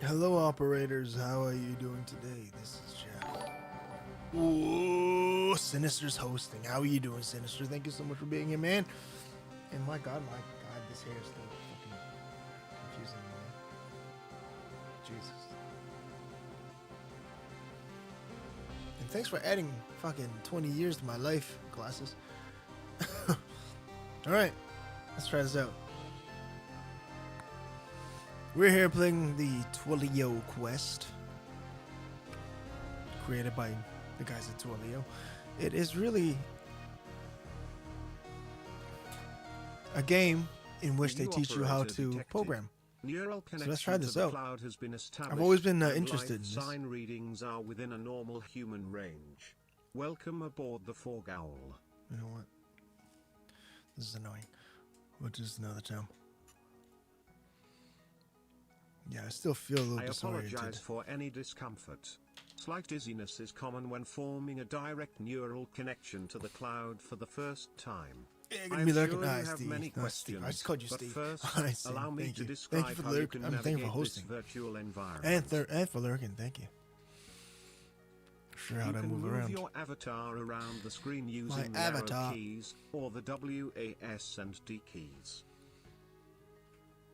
Hello, operators. How are you doing today? This is Jeff. Ooh, Sinister's hosting. How are you doing, Sinister? Thank you so much for being here, man. And my God, this hair is still fucking confusing me. Jesus. And thanks for adding fucking 20 years to my life, glasses. All right, let's try this out. We're here playing the TwilioQuest, created by the guys at Twilio. It is really a game in which they teach you how to program. Neural So let's try this out. cloud has been established. I've always been interested in this. Sign readings are within a normal human range. Welcome aboard the Fog Owl. You know what? This is annoying. We'll just another time. Yeah, I still feel a little I disoriented. apologize for any discomfort. Slight dizziness is common when forming a direct neural connection to the cloud for the first time. Yeah, I'm give me sure the you have many Steve. questions, I just called you but Steve. first, All right, Steve. allow me Thank to you. describe Thank you for how you can thank you navigate for this hosting. virtual environment. And for lurking, thank you. Sure, how You to can move move around. your avatar around the screen using My the arrow avatar. keys or the WAS and D keys.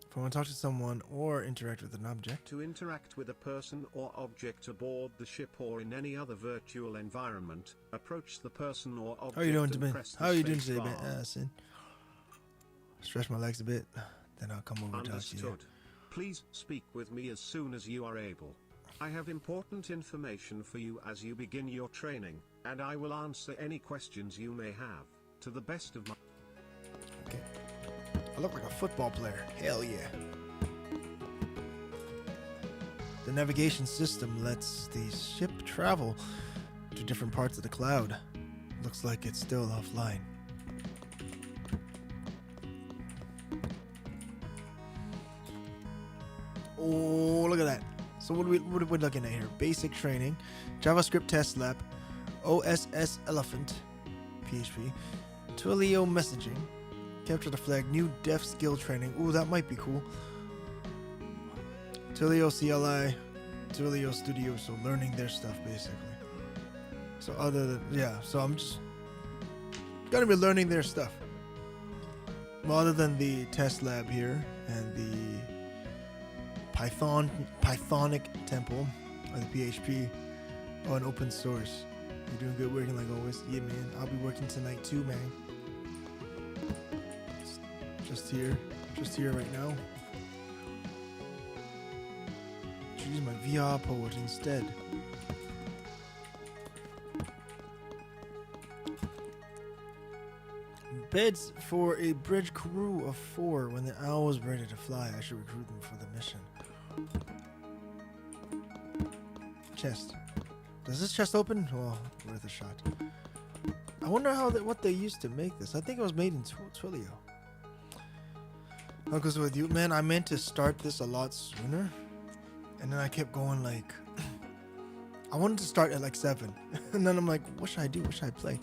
If I want to talk to someone or interact with an object. To interact with a person or object aboard the ship or in any other virtual environment, approach the person or object How are you doing and today? press the How are you doing space today, bar. Ben? Sin. Stretch my legs a bit, then I'll come over and talk to you. Understood. Please speak with me as soon as you are able. I have important information for you as you begin your training, and I will answer any questions you may have, to the best of my... Okay. I look like a football player. Hell yeah. The navigation system lets the ship travel to different parts of the cloud. Looks like it's still offline. Oh, look at that. So what are we looking at here? Basic training, JavaScript test lab, OSS Elephant, PHP, Twilio messaging, capture the flag, new dev skill training. Ooh, that might be cool. Twilio CLI, Twilio Studio, so learning their stuff basically. So so I'm just gonna be learning their stuff. Well, other than the test lab here and the Pythonic temple or the PHP on open source. You're doing good working like always. Yeah, man. I'll be working tonight too, man. Just here right now. Should use my VR port instead. Beds for a bridge crew of 4. When the owl is ready to fly, I should recruit them for the mission. Chest. Does this chest open? Well, worth a shot. I wonder what they used to make this. I think it was made in Twilio. How goes it with you? Man, I meant to start this a lot sooner. And then I kept going like... I wanted to start at like 7. And then I'm like, what should I do? What should I play?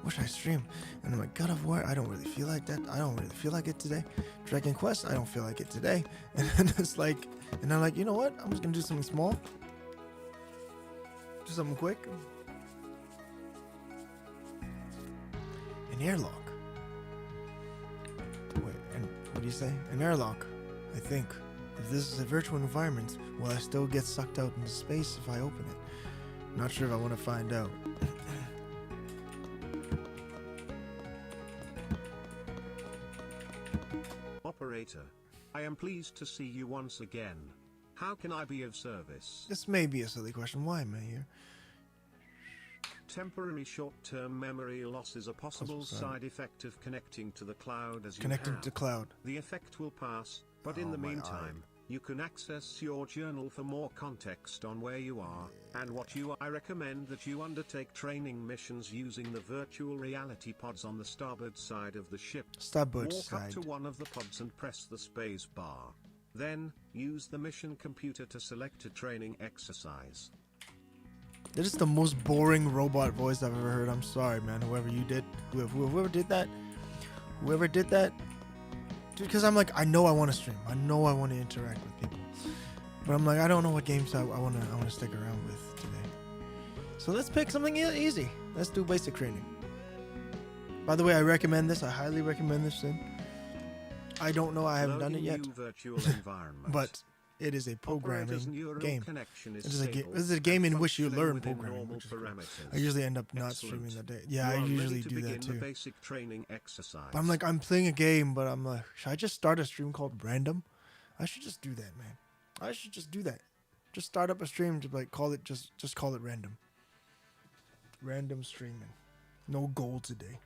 What should I stream? And I'm like, God of War, I don't really feel like that. I don't really feel like it today. Dragon Quest, I don't feel like it today. And then it's like... And I'm like, you know what? I'm just going to do something small. Do something quick. An airlock. Wait, and what do you say? An airlock, I think. If this is a virtual environment, will I still get sucked out into space if I open it? Not sure if I want to find out. Operator, I am pleased to see you once again. How can I be of service? This may be a silly question. Why am I here? Temporary short-term memory loss is a possible side effect of connecting to the cloud as you Connecting have. to cloud. The effect will pass, but in Oh, the my meantime, you can access your journal for more context on where you are and what you are. I recommend that you undertake training missions using the virtual reality pods on the starboard side of the ship. Starboard Walk side. up to one of the pods and press the space bar. Then, use the mission computer to select a training exercise. That is the most boring robot voice I've ever heard. I'm sorry, man. Whoever you did, whoever did that, dude. Because I'm like, I know I want to stream. I know I want to interact with people. But I'm like, I don't know what games I wanna stick around with today. So let's pick something easy. Let's do basic training. By the way, I recommend this. I highly recommend this sim. I don't know. I haven't done it yet. But it is a programming game. It is a game in which you learn programming. Which is cool. I usually end up not streaming that day. Yeah, I usually do that too. But I'm like, I'm playing a game, but I'm like, should I just start a stream called Random? I should just do that, man. I should just do that. Just start up a stream to like call it just call it Random. Random streaming. No goal today.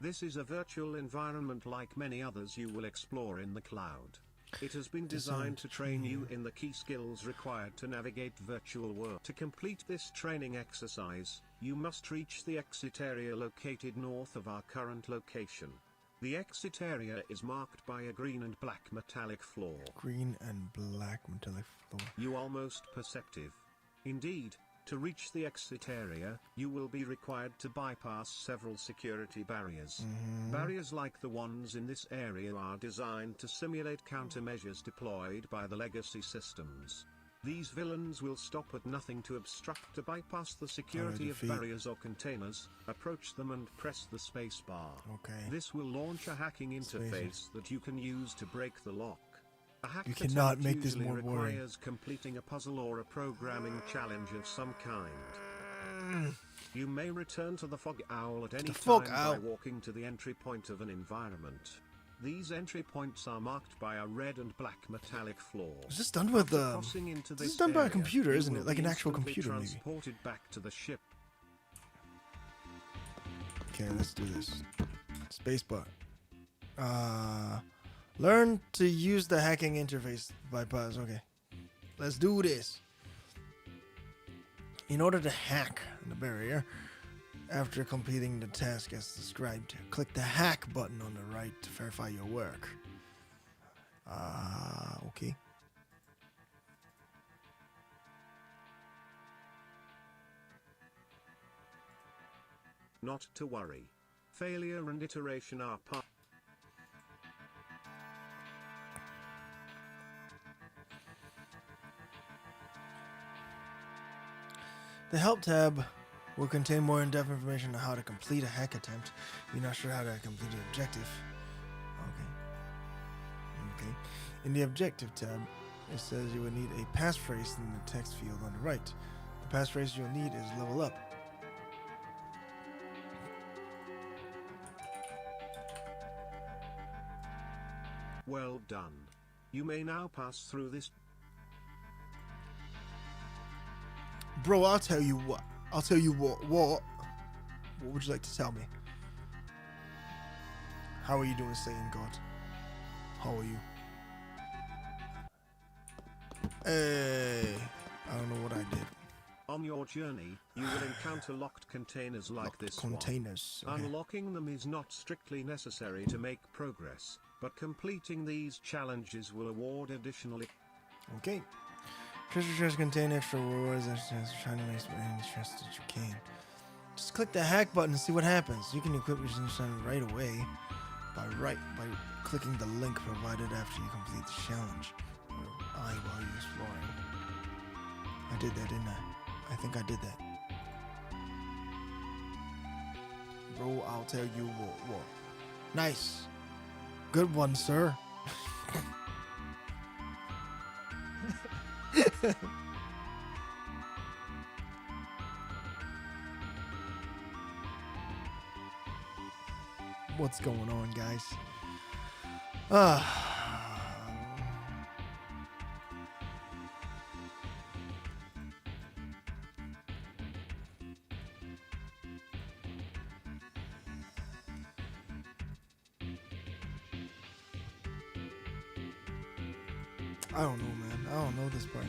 This is a virtual environment like many others you will explore in the cloud. It has been designed to train you in the key skills required to navigate virtual world. To complete this training exercise, you must reach the exit area located north of our current location. The exit area is marked by a green and black metallic floor. Green and black metallic floor. You almost perceptive. Indeed, to reach the exit area, you will be required to bypass several security barriers. Barriers like the ones in this area are designed to simulate countermeasures deployed by the legacy systems. These villains will stop at nothing to obstruct. To bypass the security of barriers or containers, approach them and press the space bar. Okay. This will launch a hacking interface that you can use to break the lock. You cannot make this more boring. Requires completing a puzzle or a programming challenge of some kind. You may return to the Fog Owl at any time by walking to the entry point of an environment. These entry points are marked by a red and black metallic floor. Is this done with this is done by a computer, isn't it? Like an actual computer, maybe. Transported back to the ship. Okay, let's do this. Spacebar. Learn to use the hacking interface bypass. Okay, let's do this. In order to hack the barrier, after completing the task as described, click the hack button on the right to verify your work. Okay. Not to worry. Failure and iteration are part. The Help tab will contain more in-depth information on how to complete a hack attempt. If you're not sure how to complete an objective. Okay. In the Objective tab, it says you will need a passphrase in the text field on the right. The passphrase you'll need is level up. Well done. You may now pass through this. Bro, I'll tell you what. What would you like to tell me? How are you doing, Satan God? How are you? Hey, I don't know what I did. On your journey, you will encounter locked containers like this one. Okay. Unlocking them is not strictly necessary to make progress, but completing these challenges will award additional. Okay. Treasure chests contain extra rewards and trying to make any chests that you can. Just click the hack button and see what happens. You can equip your sunshine right away by clicking the link provided after you complete the challenge. While you're exploring. I did that, didn't I? I think I did that. Bro, I'll tell you what. Nice. Good one, sir. What's going on, guys? I don't know, man. I don't know this part.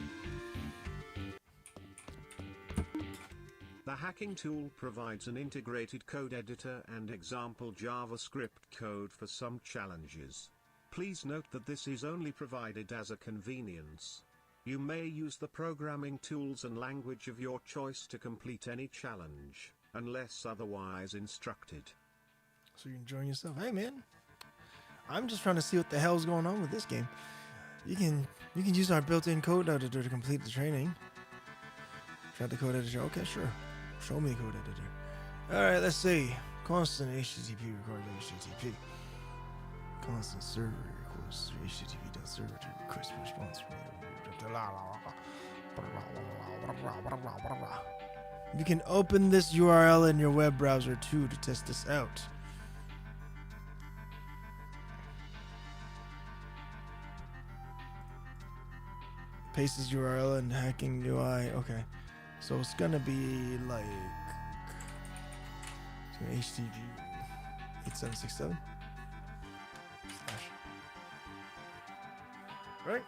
The hacking tool provides an integrated code editor and example JavaScript code for some challenges. Please note that this is only provided as a convenience. You may use the programming tools and language of your choice to complete any challenge, unless otherwise instructed. So you're enjoying yourself. Hey man, I'm just trying to see what the hell's going on with this game. You can use our built-in code editor to complete the training. Try the code editor. Okay, sure. Show me the code editor. Alright, let's see. Constant HTTP record HTTP. Constant server equals HTTP.server to request response. You can open this URL in your web browser too to test this out. Paste this URL in hacking UI. Okay. So it's gonna be like HTTP 8767 / right?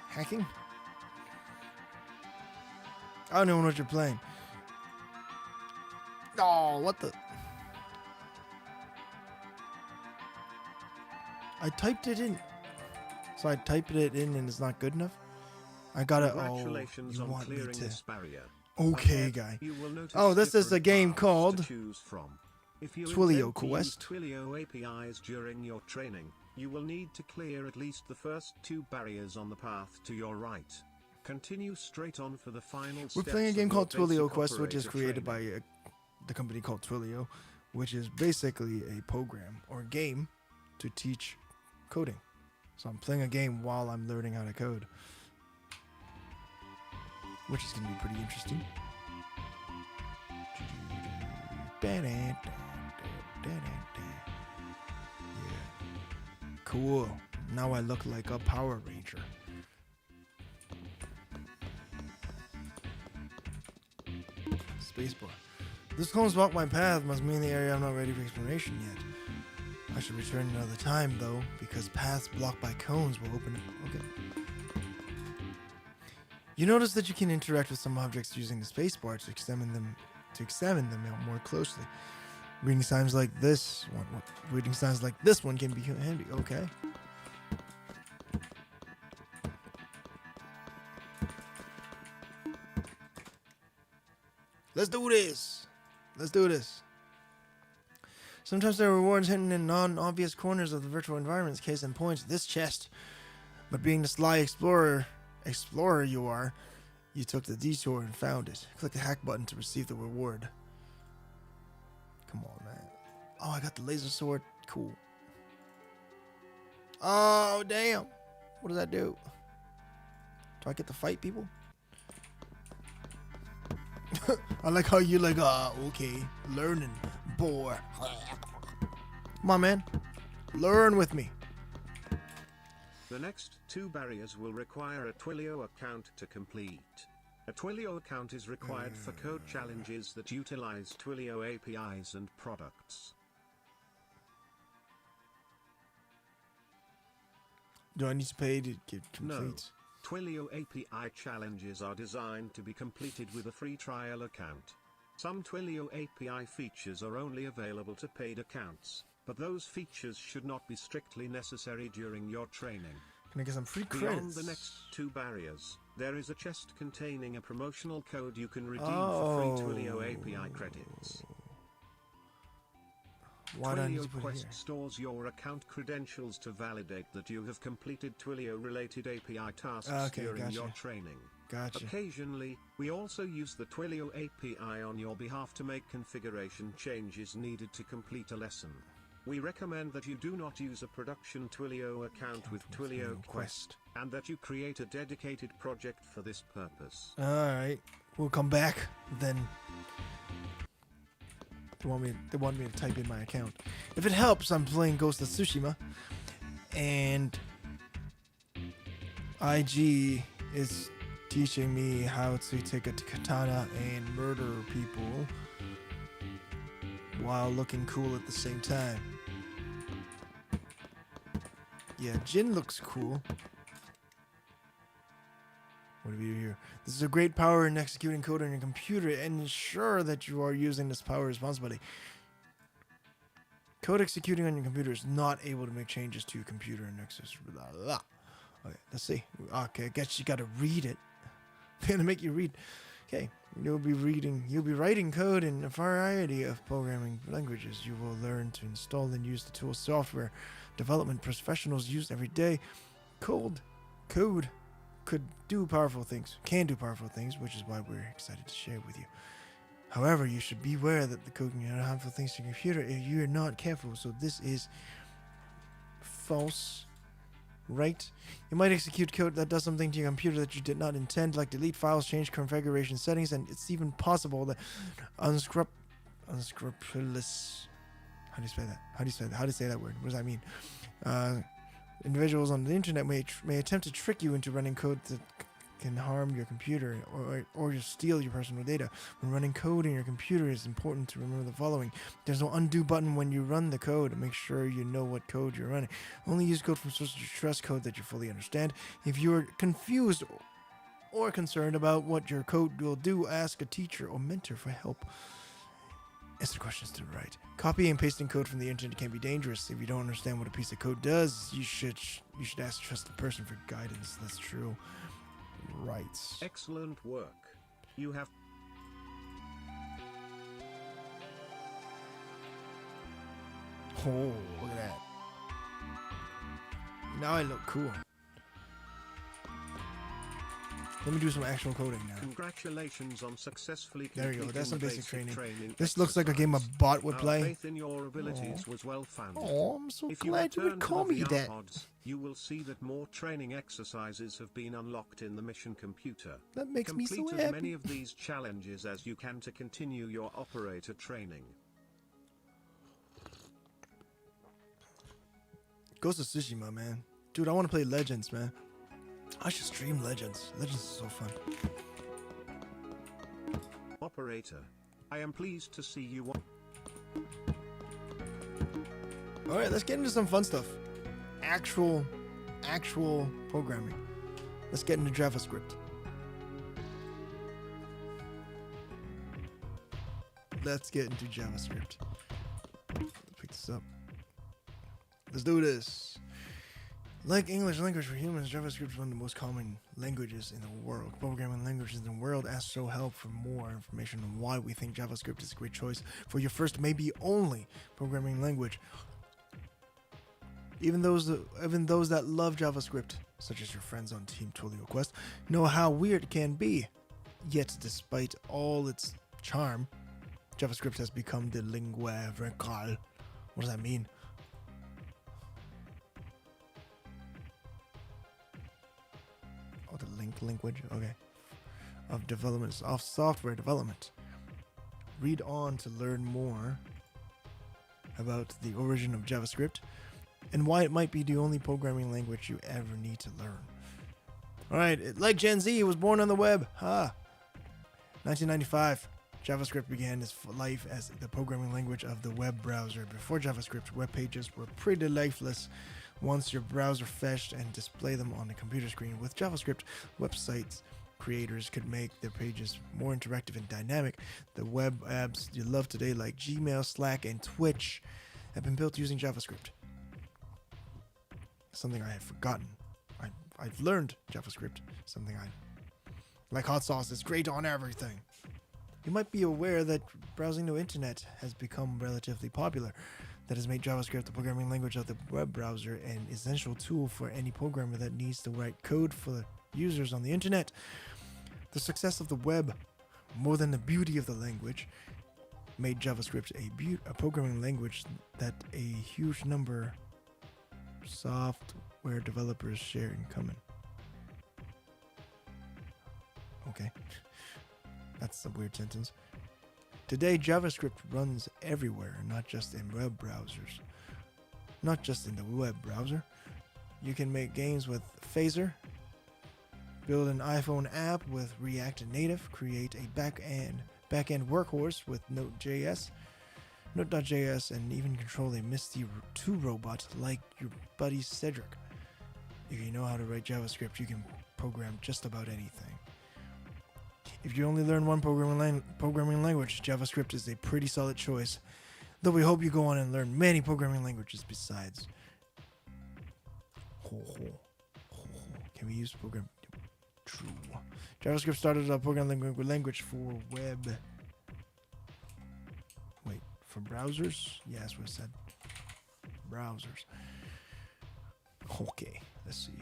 Hacking? I don't even know what you're playing. Oh, what the? I typed it in. So I typed it in and it's not good enough? I gotta. Congratulations you on want me clearing to? this barrier. Okay, Ahead, guy. you will notice Oh, this is a different game paths called to choose from. If you TwilioQuest. Twilio APIs during your training, you will need to clear at least the first 2 barriers on the path to your right. Continue straight on for the final steps. We're playing a of game your called basic TwilioQuest, which is operator created training. by the company called Twilio, which is basically a program or game to teach coding. So I'm playing a game while I'm learning how to code, which is going to be pretty interesting. Yeah. Cool. Now I look like a Power Ranger. Spacebar. This clones block my path must mean the area I'm not ready for exploration yet. I should return another time though, because paths blocked by cones will open up. Okay. You notice that you can interact with some objects using the spacebar to examine them out more closely. Reading signs like this one can be handy. Okay. Let's do this. Let's do this. Sometimes there are rewards hidden in non-obvious corners of the virtual environments. Case in point, this chest. But being the sly explorer you are, you took the detour and found it. Click the hack button to receive the reward. Come on, man. Oh, I got the laser sword. Cool. Oh, damn. What does that do? Do I get to fight people? I like how you like, okay, learning, boy. Come on, man. Learn with me. The next 2 barriers will require a Twilio account to complete. A Twilio account is required for code challenges that utilize Twilio APIs and products. Do I need to pay to get complete? No. Twilio API challenges are designed to be completed with a free trial account. Some Twilio API features are only available to paid accounts, but those features should not be strictly necessary during your training. Can I get some free credits? Beyond the next 2 barriers, there is a chest containing a promotional code you can redeem for free Twilio API credits. Why do I need to put it here? TwilioQuest stores your account credentials to validate that you have completed Twilio-related API tasks during your training. Gotcha. Occasionally, we also use the Twilio API on your behalf to make configuration changes needed to complete a lesson. We recommend that you do not use a production Twilio account with TwilioQuest, and that you create a dedicated project for this purpose. Alright, we'll come back then. They want me to type in my account. If it helps, I'm playing Ghost of Tsushima, and IG is teaching me how to take a katana and murder people while looking cool at the same time. Yeah, Jin looks cool. What do we do here? This is a great power in executing code on your computer and ensure that you are using this power responsibly. Code executing on your computer is not able to make changes to your computer and access. Blah, blah. Okay, let's see. Okay, I guess you gotta read it. They're gonna make you read. Okay, you'll be writing code in a variety of programming languages. You will learn to install and use the tool software development professionals use every day. Code could do powerful things, can do powerful things, which is why we're excited to share it with you. However, you should be aware that the code can do harmful things to your computer if you're not careful. So this is false, right? You might execute code that does something to your computer that you did not intend, like delete files, change configuration settings, and it's even possible that unscrupulous. How do you say that? How do you say that word? What does that mean? Individuals on the internet may attempt to trick you into running code that can harm your computer or just steal your personal data. When running code in your computer, it's important to remember the following. There's no undo button when you run the code. Make sure you know what code you're running. Only use code from sources you trust, code that you fully understand. If you're confused or concerned about what your code will do, ask a teacher or mentor for help. Answer questions to the right. Copying and pasting code from the internet can be dangerous. If you don't understand what a piece of code does, you should ask a trusted person for guidance. That's true. Right. Excellent work. You have... Oh, look at that. Now I look cool. Let me do some actual coding now. Congratulations on successfully There you go. That's some the basic training. This exercise. looks like a game a bot would Our play. faith in your abilities was well founded. Oh, I'm so If glad you return would to call the me VR that. pods, you will see that more training exercises have been unlocked in the mission computer. That makes me so Complete as happy. many of these challenges as you can to continue your operator training. Ghost of Tsushima, man. Dude, I want to play Legends, man. I should stream Legends. Legends is so fun. Operator, I am pleased to see you. Alright, let's get into some fun stuff. Actual programming. Let's get into JavaScript. Let's get into JavaScript. Let's pick this up. Let's do this. Like English language for humans, JavaScript is one of the most common languages in the world. Programming languages in the world. Ask so help for more information on why we think JavaScript is a great choice for your first, maybe only, programming language. Even those that love JavaScript, such as your friends on Team TwilioQuest, know how weird it can be. Yet, despite all its charm, JavaScript has become the lingua franca. What does that mean? Oh, the language. Okay. Of software development. Read on to learn more about the origin of JavaScript and why it might be the only programming language you ever need to learn. Alright, like Gen Z, it was born on the web. 1995, JavaScript began its life as the programming language of the web browser. Before JavaScript, web pages were pretty lifeless once your browser fetched and displayed them on the computer screen. With JavaScript, websites creators could make their pages more interactive and dynamic. The web apps you love today, like Gmail, Slack, and Twitch, have been built using JavaScript. Something I had forgotten. I've learned JavaScript. Something I like hot sauce. It's great on everything. You might be aware that browsing the internet has become relatively popular. That has made JavaScript the programming language of the web browser, an essential tool for any programmer that needs to write code for the users on the internet. The success of the web, more than the beauty of the language, made JavaScript a programming language that a huge number of software developers share in common. Okay, that's a weird sentence. Today, JavaScript runs everywhere, not just in web browsers. Not just in the web browser. You can make games with Phaser, build an iPhone app with React Native, create a back-end workhorse with Node.js, and even control a Misty 2 robot like your buddy Cedric. If you know how to write JavaScript, you can program just about anything. If you only learn one programming language, JavaScript is a pretty solid choice, though we hope you go on and learn many programming languages besides. Can we use program? True. JavaScript started a programming language for web. Wait, for browsers? Yeah, that's what it said. Browsers. Okay, let's see.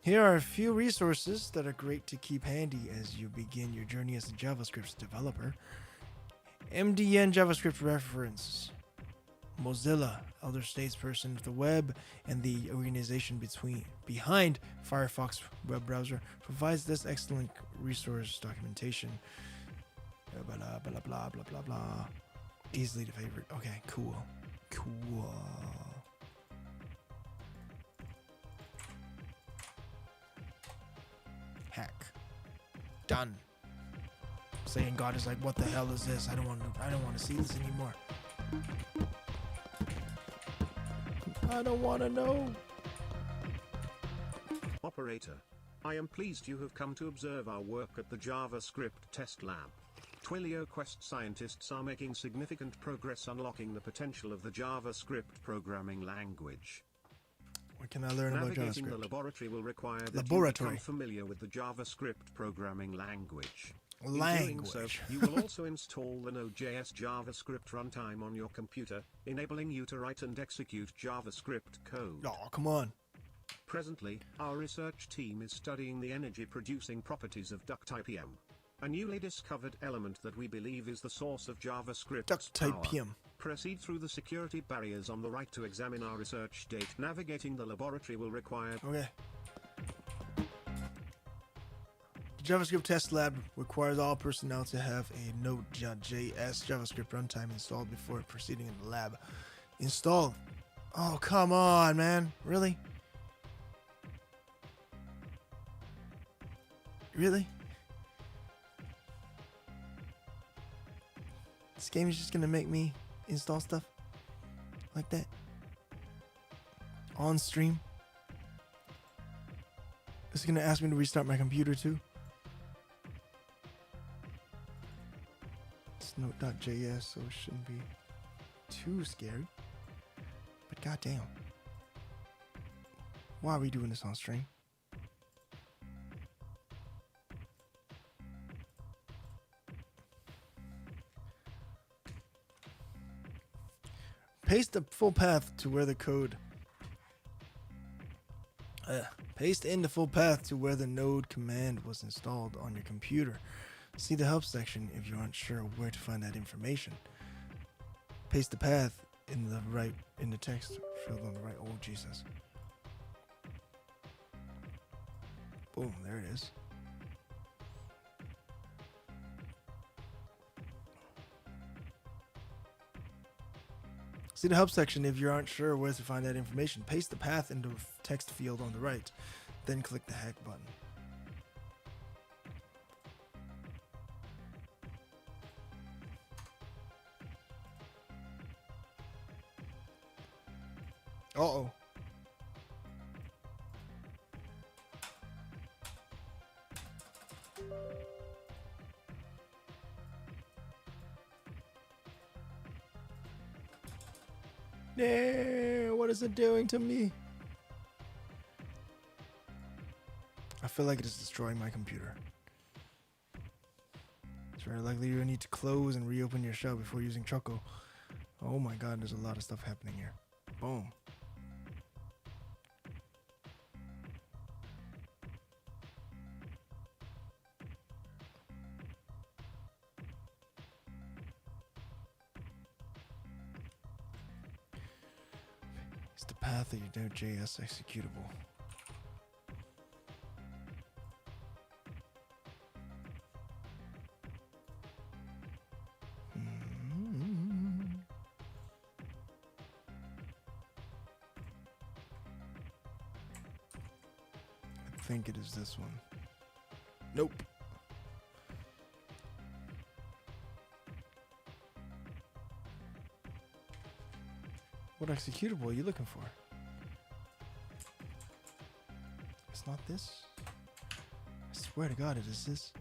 Here are a few resources that are great to keep handy as you begin your journey as a JavaScript developer. MDN JavaScript references. Mozilla, elder statesperson of the web and the organization behind Firefox web browser, provides this excellent resource documentation. Blah, blah, blah, blah, blah, blah, blah. Easily the favorite. Okay, cool. Cool. Hack. Done. Saying God is like, what the hell is this? I don't want to see this anymore. I don't want to know. Operator, I am pleased you have come to observe our work at the JavaScript test lab. TwilioQuest scientists are making significant progress unlocking the potential of the JavaScript programming language. What can I learn about Navigating JavaScript? the laboratory will require that you become familiar with the JavaScript programming language. In doing so, you will also install the Node.js JavaScript runtime on your computer, enabling you to write and execute JavaScript code. Oh, come on. Presently, our research team is studying the energy-producing properties of ductipm, a newly discovered element that we believe is the source of JavaScript's power. Ductipm. Proceed through the security barriers on the right to examine our research data. Navigating the laboratory will require... Okay. The JavaScript test lab requires all personnel to have a Node.js JavaScript runtime installed before proceeding in the lab. Installed. Oh, come on, man. Really? Really? This game is just gonna make me install stuff like that on stream. It's gonna ask me to restart my computer too. It's Node.js, so it shouldn't be too scary. But goddamn, why are we doing this on stream? Paste the full path to where the code. Paste in the full path to where the node command was installed on your computer. See the help section if you aren't sure where to find that information. Paste the path in the text field on the right. Oh Jesus! Boom! There it is. See the help section if you aren't sure where to find that information. Paste the path into the text field on the right, then click the hack button. Uh-oh. No, what is it doing to me? I feel like it is destroying my computer. It's very likely you need to close and reopen your shell before using Choco. Oh my god, there's a lot of stuff happening here. Boom. It's the path of your Node.js executable. I think it is this one. Nope. What executable are you looking for? It's not this. I swear to God, it is this.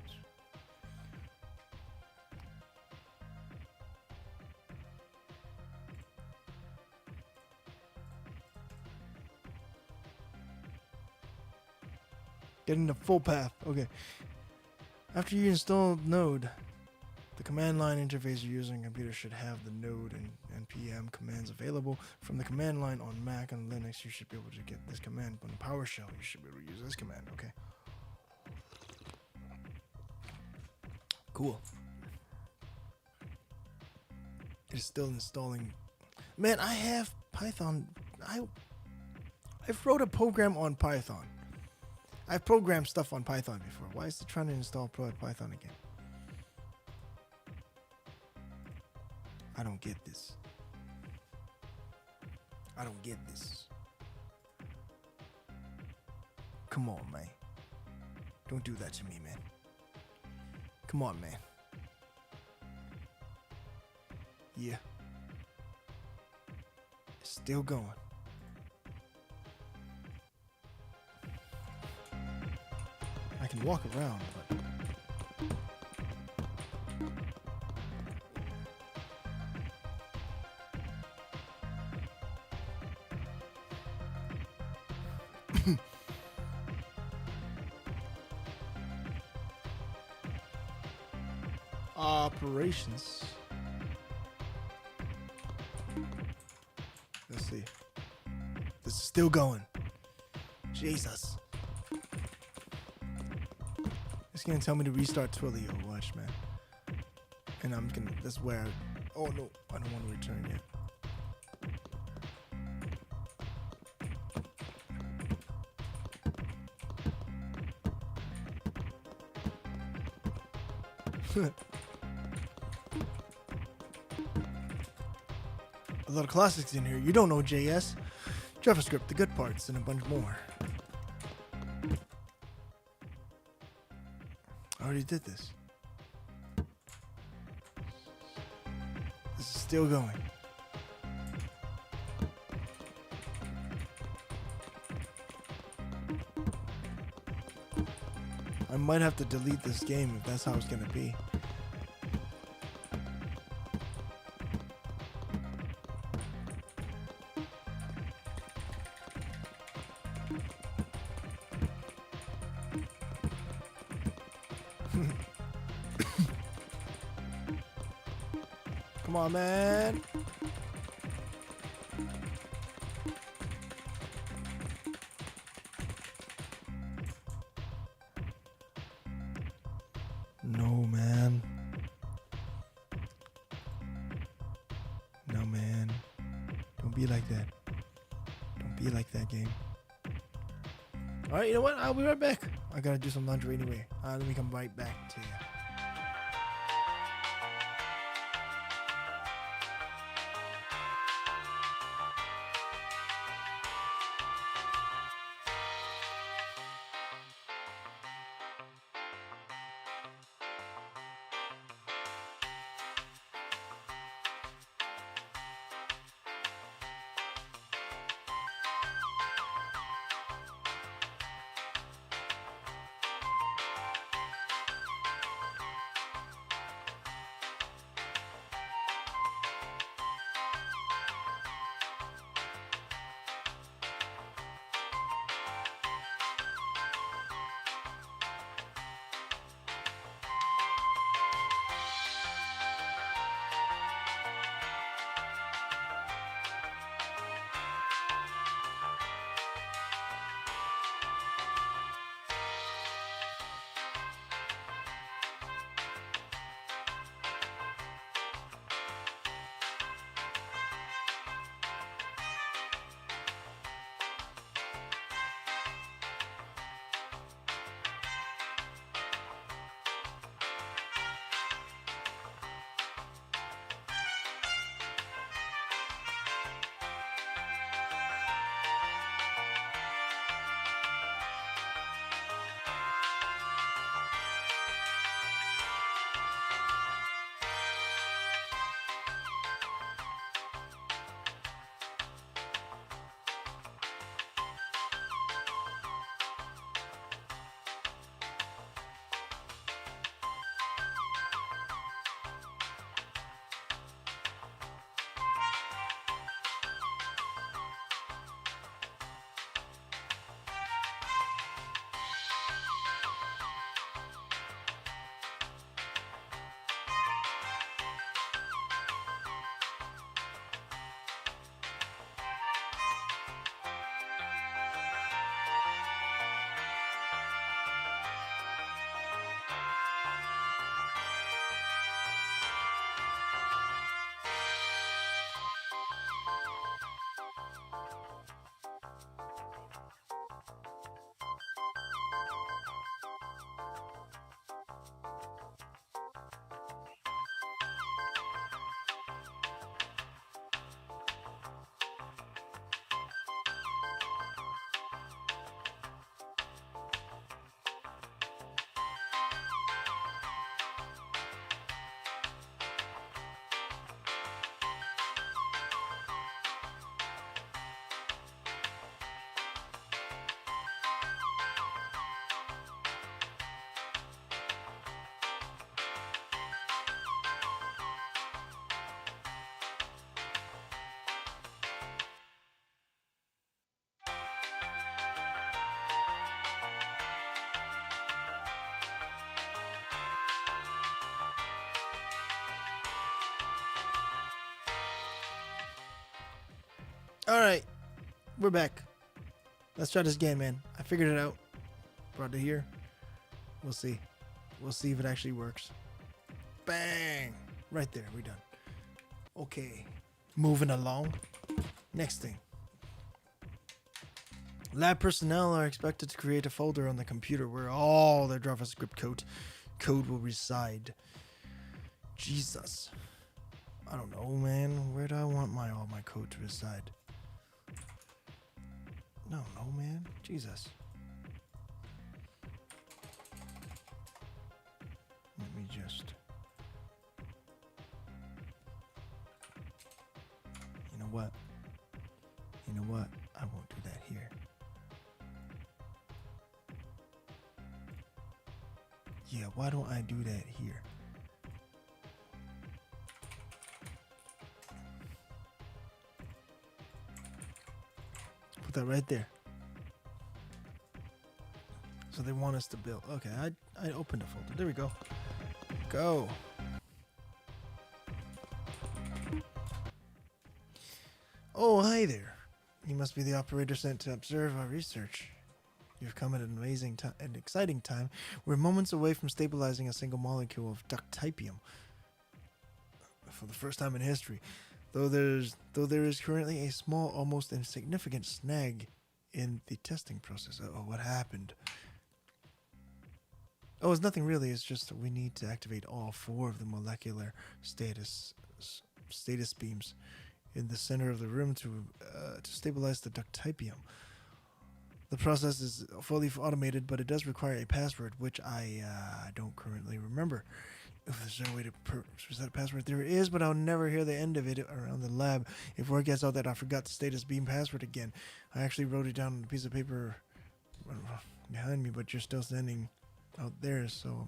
Getting the full path. Okay. After you install Node, the command line interface you're using on computer should have the Node and npm commands available. From the command line on Mac and Linux, you should be able to get this command. But on PowerShell, you should be able to use this command. Okay. Cool. It's still installing. Man, I have Python. I wrote a program on Python. I've programmed stuff on Python before. Why is it trying to install Python again? I don't get this. I don't get this. Come on, man. Don't do that to me, man. Come on, man. Yeah. It's still going. I can walk around, but... Operations. Let's see. This is still going. Jesus. It's gonna tell me to restart Twilio. Watch, man. And I'm gonna. That's where. Oh no, I don't want to return yet. A lot of classics in here. You don't know JS, JavaScript, the good parts, and a bunch more. I already did this. This is still going. I might have to delete this game if that's how it's gonna be. Come on, man. No, man. No, man. Don't be like that. Don't be like that, game. Alright, you know what? I'll be right back. I gotta do some laundry anyway. Let me come right back to you. Alright. We're back. Let's try this again, man. I figured it out. Brought it here. We'll see. We'll see if it actually works. Bang! Right there. We're done. Okay. Moving along. Next thing. Lab personnel are expected to create a folder on the computer where all their JavaScript code will reside. Jesus. I don't know, man. Where do I want all my code to reside? No, man. Jesus. Let me just... You know what? You know what? I won't do that here. Yeah, why don't I do that here? Put that right there. So they want us to build. Okay, I opened a folder. There we go. Go. Oh, hi there. You must be the operator sent to observe our research. You've come at an amazing time, an exciting time. We're moments away from stabilizing a single molecule of ductypium for the first time in history. Though there is currently a small, almost insignificant snag in the testing process. Oh, what happened? Oh, it's nothing really. It's just that we need to activate all 4 of the molecular status beams in the center of the room to stabilize the ductypium. The process is fully automated, but it does require a password, which I don't currently remember. If there's no way to reset a password, there is, but I'll never hear the end of it around the lab. If word gets out that I forgot the status beam password again, I actually wrote it down on a piece of paper behind me, but you're still standing out there, so...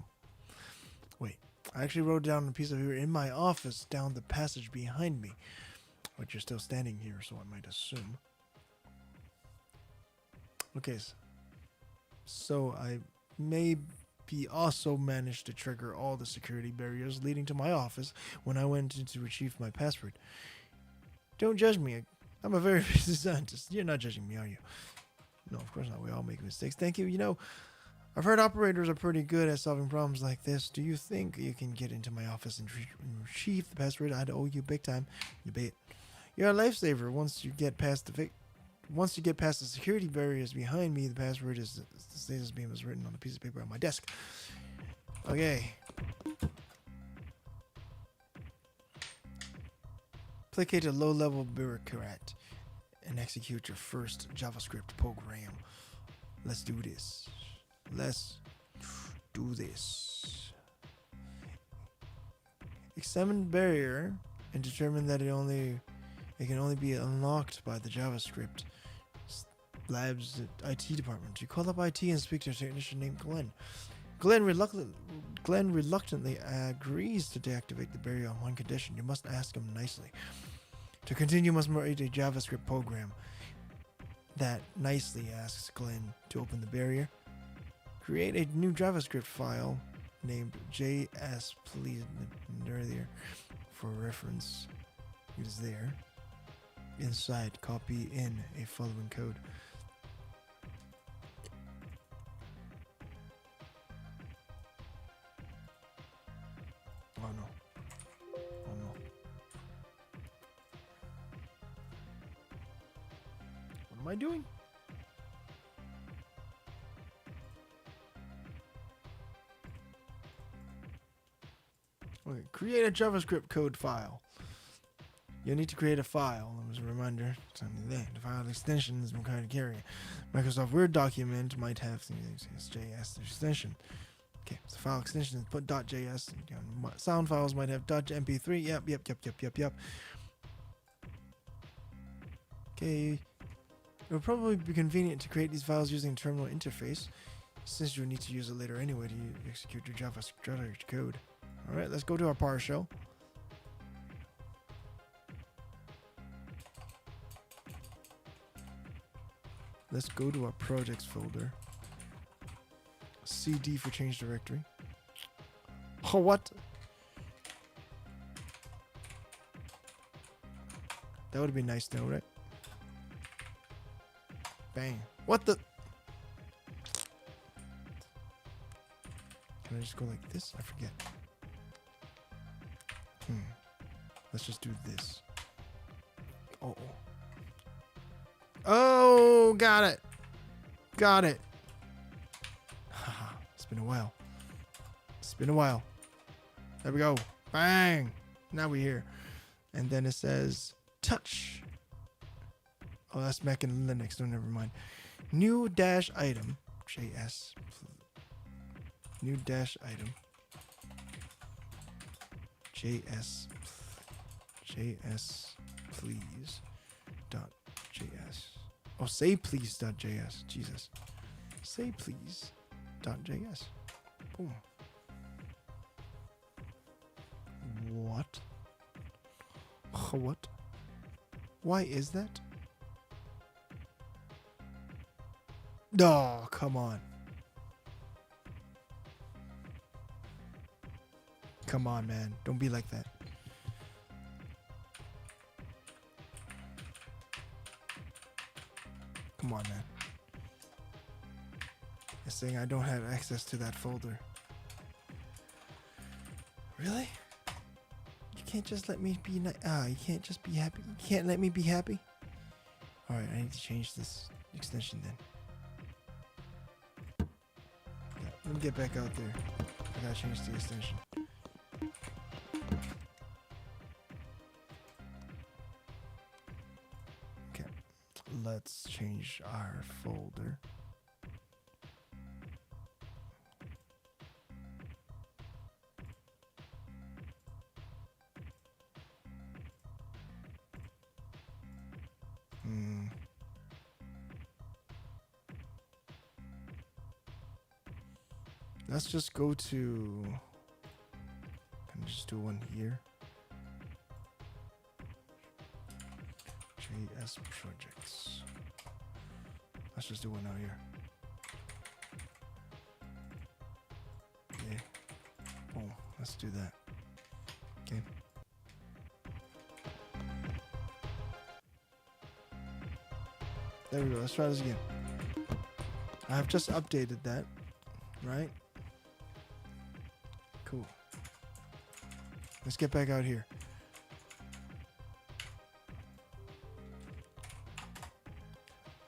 Wait. I actually wrote down a piece of paper in my office down the passage behind me, but you're still standing here, so I might assume. Okay, so I maybe also managed to trigger all the security barriers leading to my office when I went in to retrieve my password. Don't judge me. I'm a very busy scientist. You're not judging me, are you? No, of course not. We all make mistakes. Thank you. You know, I've heard operators are pretty good at solving problems like this. Do you think you can get into my office and retrieve the password? I'd owe you big time. You bet. You're a lifesaver. Once you get past the security barriers behind me, the password is the status beam is written on a piece of paper on my desk. Okay. Placate a low-level bureaucrat and execute your first JavaScript program. Let's do this. Let's do this. Examine the barrier and determine that it can only be unlocked by the JavaScript lab's IT department. You call up IT and speak to a technician named Glenn. Glenn reluctantly agrees to deactivate the barrier on one condition. You must ask him nicely. To continue, you must write a JavaScript program that nicely asks Glenn to open the barrier. Create a new JavaScript file named JS, please, there for reference. It is there. Inside, copy in a following code. Oh no. Oh no. What am I doing? Okay, create a JavaScript code file. You'll need to create a file. As a reminder, the file extension is required to carry. Microsoft Word document might have JS extension. Okay, so file extension is put .js. Sound files might have .mp3. Yep. Okay. It would probably be convenient to create these files using a terminal interface, since you'll need to use it later anyway to execute your JavaScript code. Alright, let's go to our PowerShell. Let's go to our projects folder. CD for change directory. Oh, what? That would be nice though, right? Bang. What the? Can I just go like this? I forget. Let's just do this. Oh. Oh, got it. Got it. Haha, it's been a while. It's been a while. There we go. Bang. Now we're here. And then it says touch. Oh, that's Mac and Linux. No, never mind. New dash item. JS. New dash item. JS. JS please. Dot JS. Oh, say please. Dot JS. Jesus. Say please. Dot JS. Boom. What? What? Why is that? Oh, come on. Come on, man. Don't be like that. Come on, man. It's saying I don't have access to that folder. Really? You can't just let me be you can't just be happy. You can't let me be happy? Alright, I need to change this extension then. Yeah, let me get back out there. I gotta change the extension. Okay, let's change our folder. Let's just go to. Can I just do one here? JS projects. Let's just do one out here. Okay. Oh, let's do that. Okay. There we go. Let's try this again. I have just updated that, right? Cool. Let's get back out here.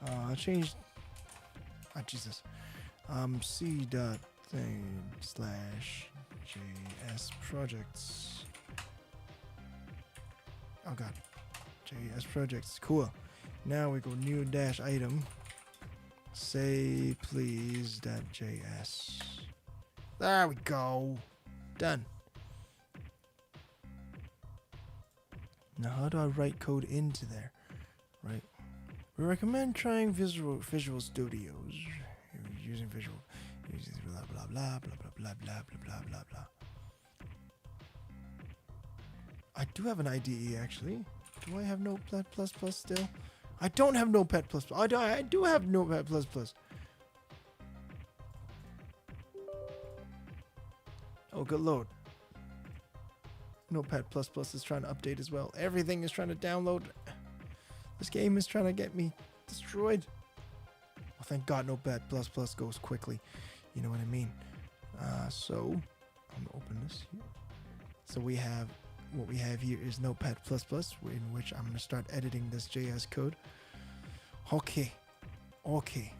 I changed. Ah, Jesus. C dot thing slash JS projects. Oh God. JS projects. Cool. Now we go new dash item. Say please dot JS. There we go. Done. Now how do I write code into there? Right. We recommend trying Visual Studios. Using Visual. Using blah blah blah blah blah blah blah blah blah blah. I do have an IDE actually. Do I have Notepad++ still? I don't have Notepad++. I do have Notepad++. Oh, good lord. Notepad++ is trying to update as well. Everything is trying to download. This game is trying to get me destroyed. Well, thank God Notepad++ goes quickly. You know what I mean? So, I'm going to open this here. So we have, what we have here is Notepad++, in which I'm going to start editing this JS code. Okay. Okay.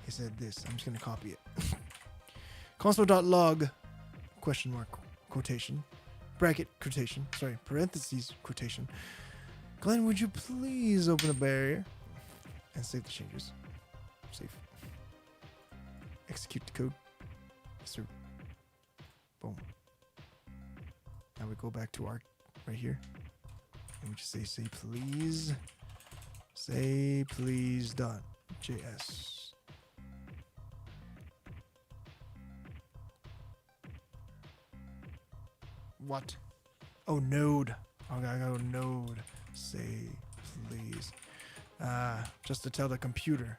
It said this. I'm just going to copy it. Console.log, question mark, quotation, bracket, quotation, sorry, parentheses, quotation. Glenn, would you please open a barrier and save the changes? Save. Execute the code. Yes, sir. Boom. Now we go back to our, right here. And we just say please. Say please dot JS. What? Oh, node. Okay, I got a node. Say please. Just to tell the computer.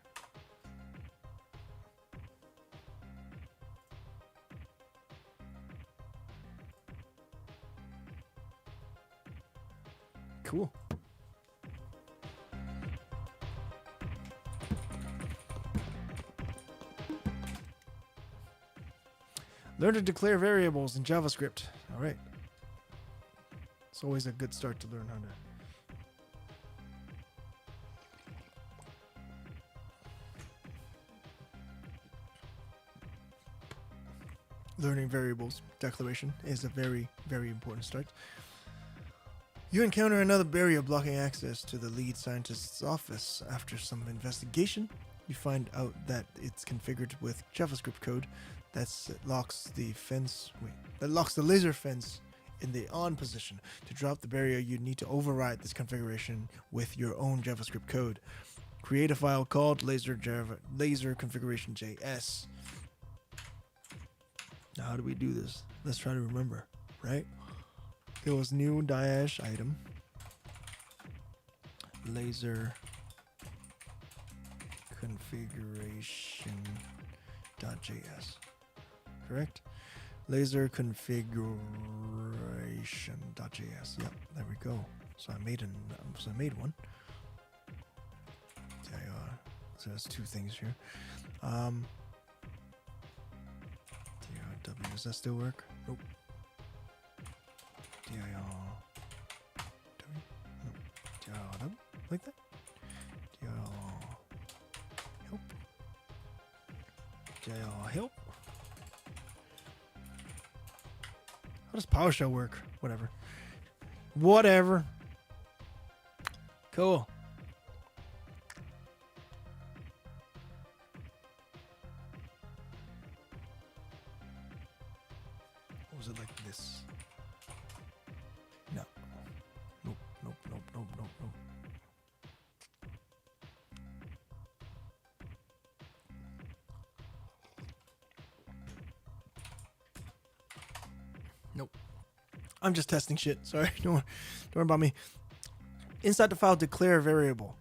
Cool. Learn to declare variables in JavaScript. All right. It's always a good start to learn how to. Learning variables declaration is a very, very important start. You encounter another barrier blocking access to the lead scientist's office. After some investigation, you find out that it's configured with JavaScript code that locks the laser fence in the on position. To drop the barrier, you need to override this configuration with your own JavaScript code. Create a file called laser configuration.js. Now, how do we do this? Let's try to remember, right? It was new dash item laser configuration.js. Correct? Laser configuration.js. Yep, there we go. So I made one. So there's two things here. DIW, does that still work? Nope. DIW. Nope. DIW, like that? Help. Help. How does PowerShell work? Whatever. Cool. Or was it like this? No. Nope. Nope. I'm just testing shit. Sorry. Don't worry about me. Inside the file, declare a variable.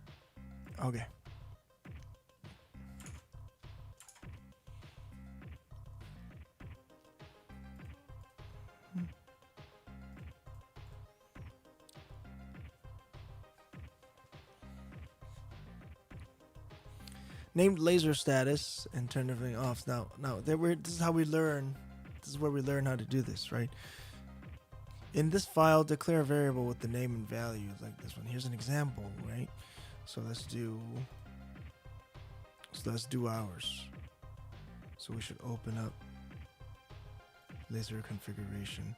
Okay. Named laser status and turn everything off. Now, this is how we learn. This is where we learn how to do this, right? In this file, declare a variable with the name and value, like this one. Here's an example, right? So let's do ours. So we should open up laser configuration.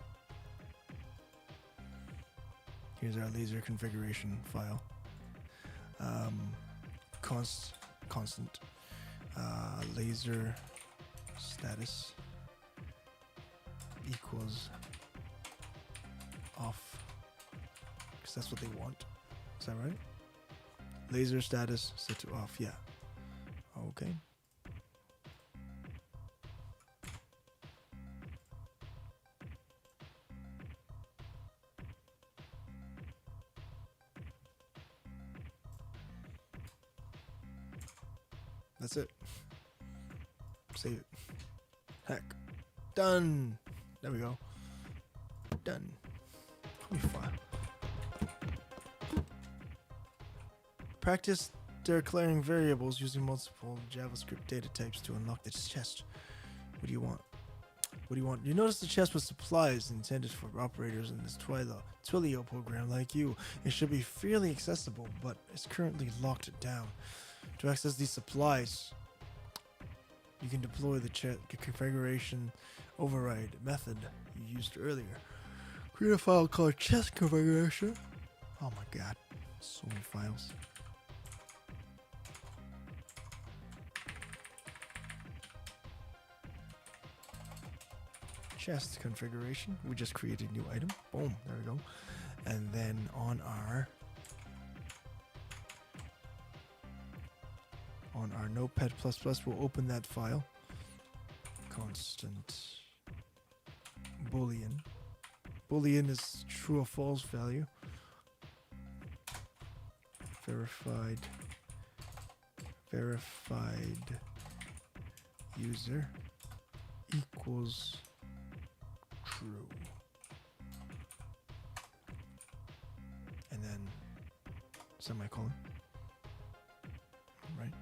Here's our laser configuration file. Constant laser status equals off, because that's what they want. Is that right? Laser status set to off. Yeah. Okay. That's it. Save it. Heck. Done. There we go. Done. File. Practice declaring variables using multiple JavaScript data types to unlock this chest. What do you want? You notice the chest with supplies intended for operators in this Twilio program like you. It should be fairly accessible, but it's currently locked down. To access these supplies, you can deploy the configuration override method you used earlier. Create a file called chest configuration. Oh my god, so many files. Chest configuration. We just created a new item. Boom, there we go. And then on our Notepad++, we'll open that file. Constant boolean. Boolean is true or false value. Verified user equals true. And then semicolon. Right?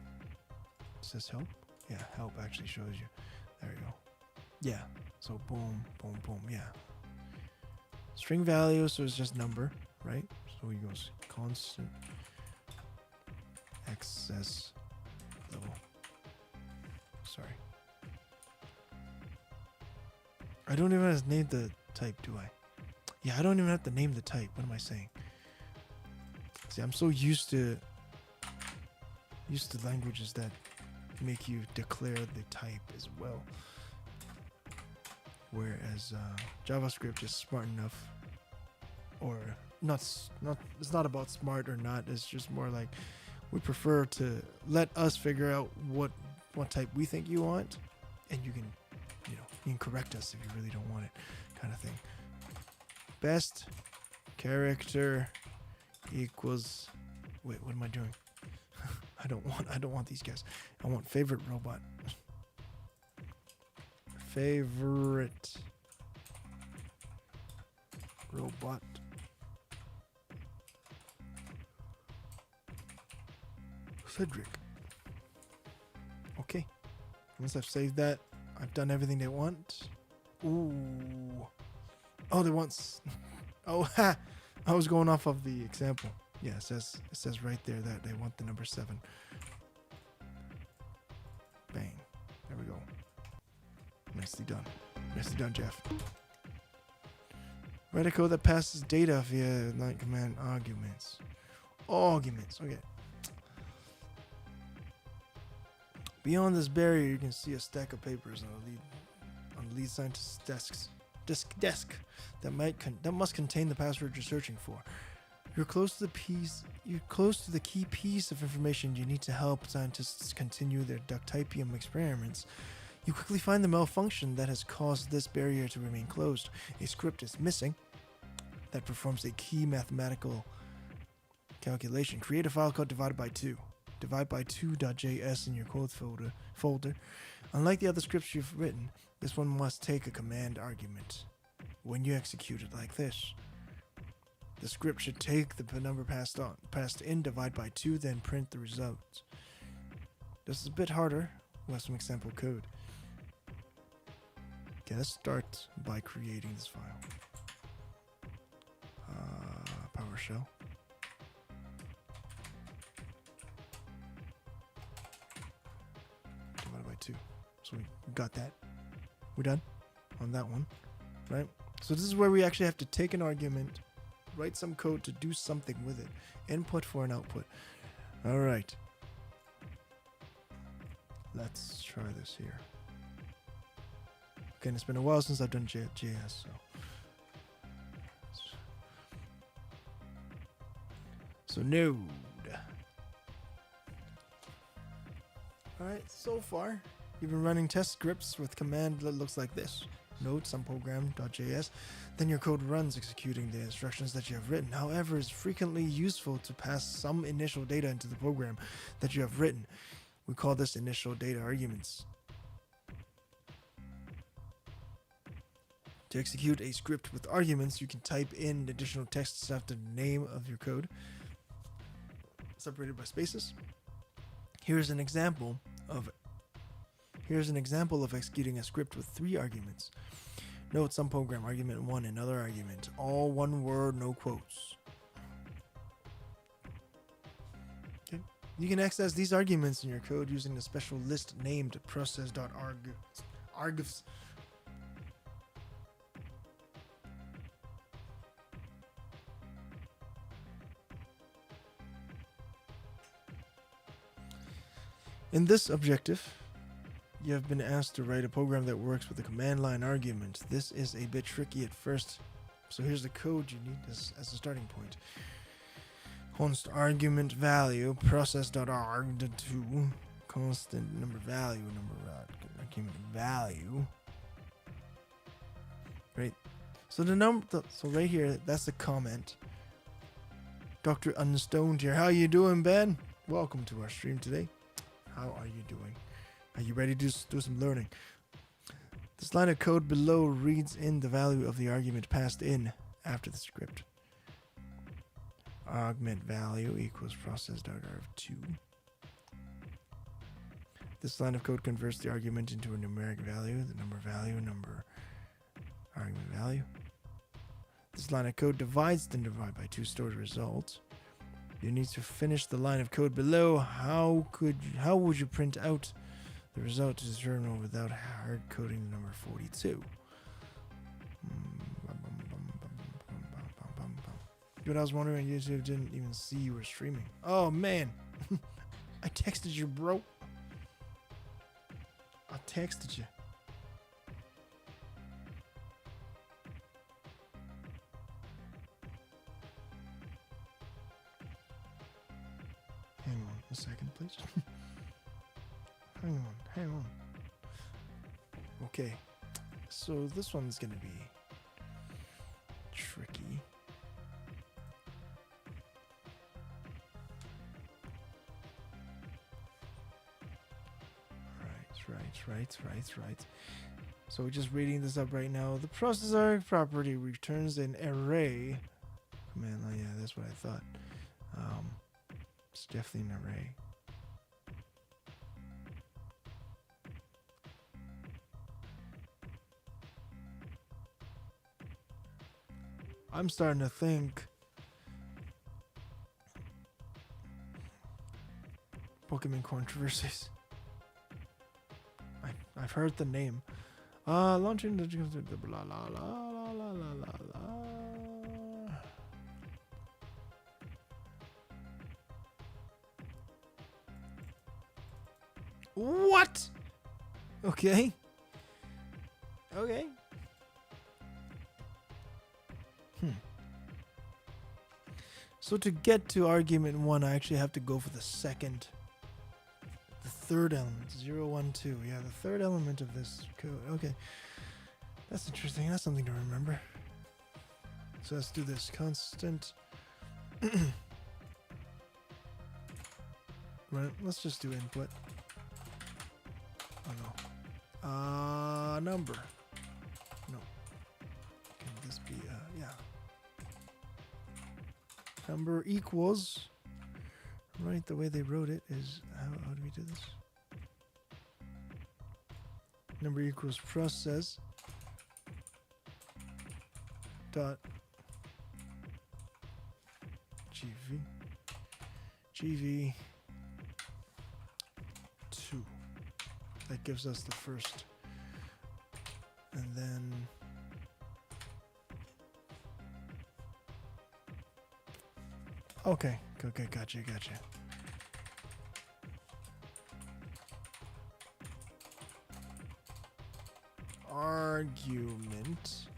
It says help? Yeah, help actually shows you. There you go. Yeah. So boom, boom, boom. Yeah. String value, so it's just number, right? So he goes constant access level. Sorry. I don't even have to name the type, do I? Yeah, I don't even have to name the type. What am I saying? See, I'm so used to languages that make you declare the type as well. Whereas JavaScript is smart enough, or not. It's not about smart or not. It's just more like we prefer to let us figure out what type we think you want, and you can correct us if you really don't want it, kind of thing. Best character equals. Wait, what am I doing? I don't want these guys. I want favorite robot. Favorite robot. Cedric. Okay. Once I've saved that, I've done everything they want. Ooh. Oh, they want. Oh, ha! I was going off of the example. Yeah, it says right there that they want the number 7. Bang. There we go. Nicely done. Nicely done, Jeff. Write a code that passes data via line command arguments. Arguments. Okay. Beyond this barrier, you can see a stack of papers on the lead scientist's desk that must contain the password you're searching for. You're close to the key piece of information you need to help scientists continue their ductypium experiments. You quickly find the malfunction that has caused this barrier to remain closed. A script is missing that performs a key mathematical calculation. Create a file called divide by 2. Divide by 2.js in your code folder. Unlike the other scripts you've written, this one must take a command argument. When you execute it like this, the script should take the number passed in, divide by 2, then print the result. This is a bit harder. We'll have some example code. Okay, let's start by creating this file. PowerShell. Divided by 2. So we got that. We're done on that one, right? So this is where we actually have to take an argument, write some code to do something with it. Input for an output. All right. Let's try this here. Okay, and it's been a while since I've done JS, so node. Alright, so far you've been running test scripts with command that looks like this. Node someprogram.js. Then your code runs executing the instructions that you have written. However, it's frequently useful to pass some initial data into the program that you have written. We call this initial data arguments. To execute a script with arguments, you can type in additional texts after the name of your code, separated by spaces. Here's an example of executing a script with 3 arguments. Note some program argument 1, another argument, all one word, no quotes. Okay. You can access these arguments in your code using the special list named process.args. In this objective, you have been asked to write a program that works with a command line argument. This is a bit tricky at first, so here's the code you need as a starting point. Const argument value process.arg2 constant number value argument value. Right. So so right here, that's the comment. Dr. Unstoned here. How you doing, Ben? Welcome to our stream today. How are you doing? Are you ready to do some learning? This line of code below reads in the value of the argument passed in after the script. Augment value equals process.arg2. This line of code converts the argument into a numeric value, the number value, number argument value. This line of code divides then divide by 2 stored results. You need to finish the line of code below. How would you print out the result to determine without hard coding the number 42? What I was wondering, YouTube didn't even see you were streaming. Oh man, I texted you, bro. I texted you. Hang on a second, please. Hang on. Okay, so this one's gonna be tricky. Right. So we're just reading this up right now. The processor property returns an array. Command line, yeah, that's what I thought. It's definitely an array. I'm starting to think Pokemon controversies. I've heard the name. Launching the blah la la la la la la. What? Okay. So to get to argument 1, I actually have to go for the third element, 0, 1, 2. Yeah, the third element of this code. Okay. That's interesting. That's something to remember. So let's do this. Constant. Right, let's just do input. Oh no. Number. No. Can this be, yeah. Number equals. Right, the way they wrote it is, how do we do this? Number equals process dot gv 2. That gives us the first, and then okay, gotcha. Argument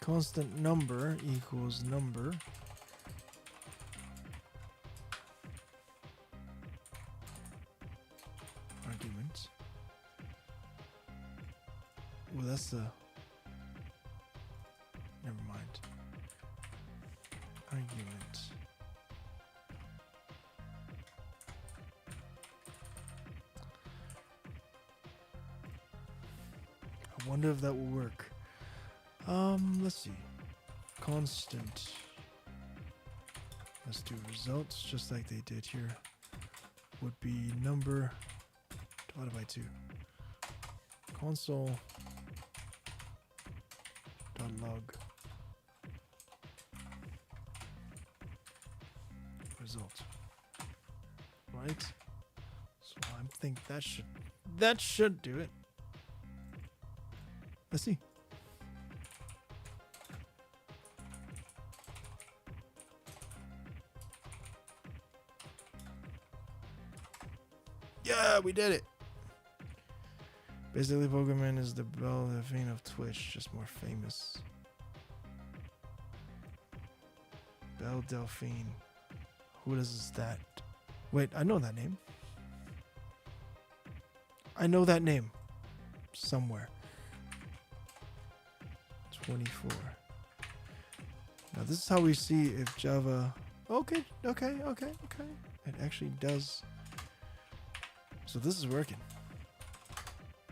constant number equals number argument. Well, that's the never mind. Argument. I wonder if that will work. Let's see. Constant. Let's do results just like they did here. Would be number divided by 2. Console dot log result. Right? So I think that should do it. Let's see. Yeah, we did it. Basically, Pokemon is the Belle Delphine of Twitch, just more famous. Belle Delphine. Who is that? Wait, I know that name. I know that name. Somewhere. 24. Now this is how we see if Java... Okay. It actually does... So this is working.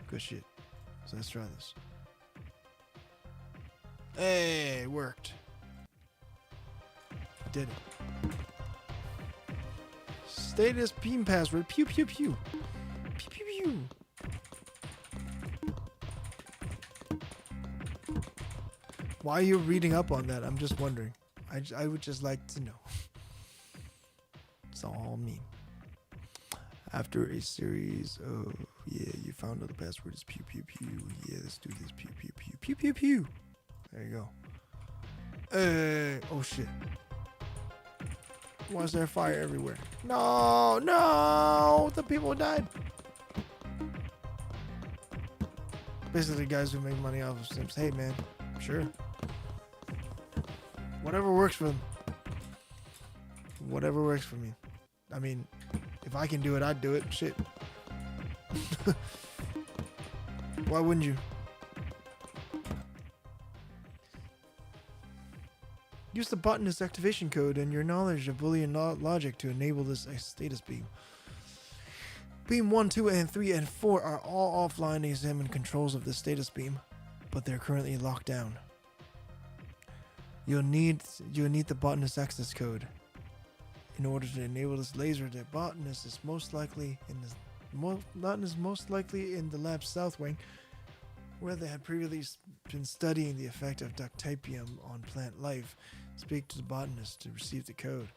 Good shit. So let's try this. Hey, it worked. I did it. Status beam password. Pew pew pew. Pew pew pew. Why are you reading up on that? I'm just wondering. I would just like to know. That's all I mean. After a series of, yeah, you found out the password is pew pew pew. Yeah, let's do this pew pew pew pew pew pew. There you go. Oh shit. Why is there fire everywhere? No, no, the people died. Basically, guys who make money off of Sims. Hey, man, sure. Whatever works for them. Whatever works for me. I mean, if I can do it, I'd do it. Shit. Why wouldn't you? Use the botanist activation code and your knowledge of Boolean logic to enable this status beam. Beam 1, 2, and 3, and 4 are all offline to examine controls of the status beam, but they're currently locked down. You'll need the botanist access code. In order to enable this laser, the botanist is most likely in the lab's south wing, where they had previously been studying the effect of ductypium on plant life. Speak to the botanist to receive the code.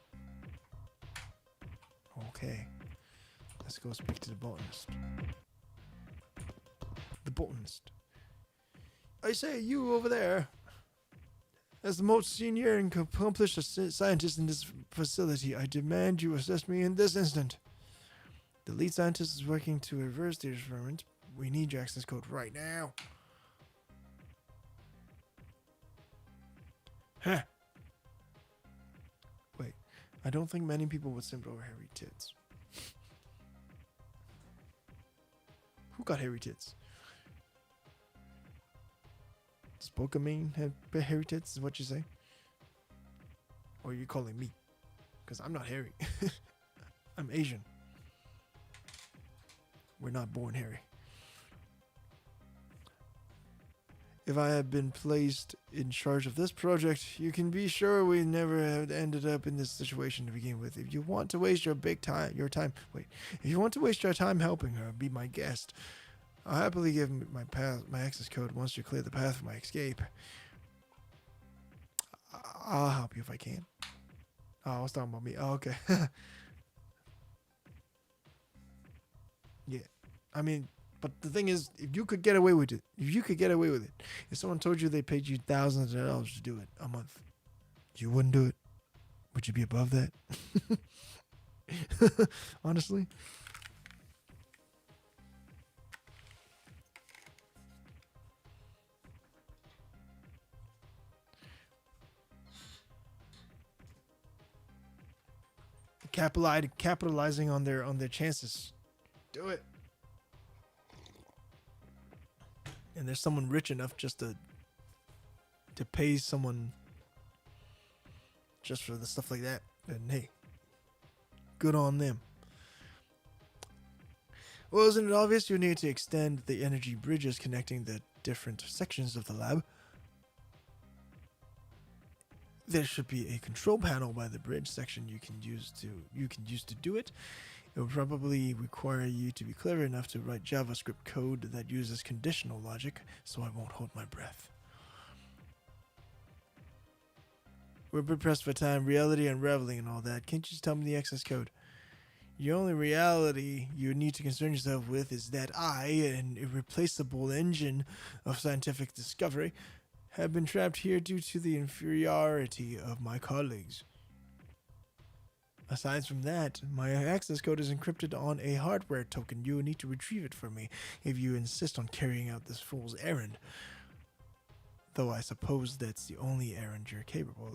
Okay. Let's go speak to the botanist. The botanist. I say, you over there. As the most senior and accomplished scientist in this facility, I demand you assist me in this instant. The lead scientist is working to reverse the experiment. We need your access code right now. Huh. Wait, I don't think many people would simp over hairy tits. Who got hairy tits? Does Pokemon have hairy tits, is what you say? Or are you calling me? Because I'm not hairy. I'm Asian. We're not born hairy. If I had been placed in charge of this project, you can be sure we never had ended up in this situation to begin with. If you want to waste your time helping her, be my guest. I'll happily give my access code once you clear the path for my escape. I'll help you if I can. Oh, I was talking about me. Oh, okay. Yeah. I mean, but the thing is, if you could get away with it, if someone told you they paid you thousands of dollars to do it a month, you wouldn't do it? Would you be above that? Honestly? Capitalizing on their chances. Do it. And there's someone rich enough just to pay someone just for the stuff like that. And hey, good on them. Well, isn't it obvious you need to extend the energy bridges connecting the different sections of the lab? There should be a control panel by the bridge section you can use to do it. It will probably require you to be clever enough to write JavaScript code that uses conditional logic, so I won't hold my breath. We're a bit pressed for time, reality unraveling and all that. Can't you just tell me the access code? The only reality you need to concern yourself with is that I, an irreplaceable engine of scientific discovery, have been trapped here due to the inferiority of my colleagues. Aside from that, my access code is encrypted on a hardware token. You will need to retrieve it for me if you insist on carrying out this fool's errand. Though I suppose that's the only errand you're capable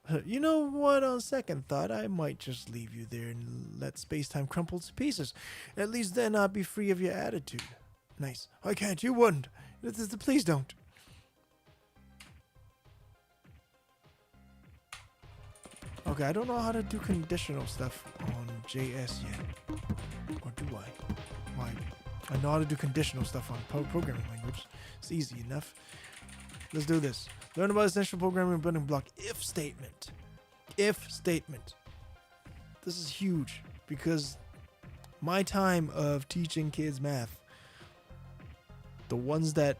of. You know what, on second thought, I might just leave you there and let space-time crumple to pieces. At least then I'll be free of your attitude. Nice. I can't, you wouldn't. Please don't. Okay, I don't know how to do conditional stuff on JS yet. Or do I? Why? I know how to do conditional stuff on programming language. It's easy enough. Let's do this. Learn about essential programming building block if statement. If statement. This is huge because my time of teaching kids math, the ones that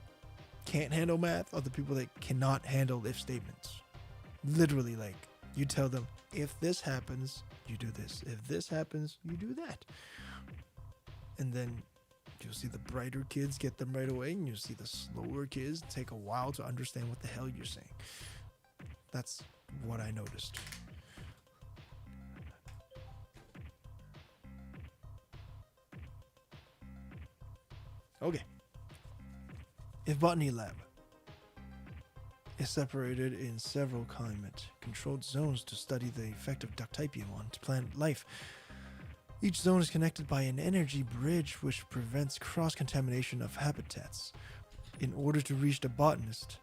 can't handle math are the people that cannot handle if statements. Literally, like, you tell them, if this happens, you do this. If this happens, you do that. And then you'll see the brighter kids get them right away, and you'll see the slower kids take a while to understand what the hell you're saying. That's what I noticed. Okay. If Botany Lab is separated in several climate-controlled zones to study the effect of ductypium on plant life, each zone is connected by an energy bridge which prevents cross-contamination of habitats. In order to reach the botanist,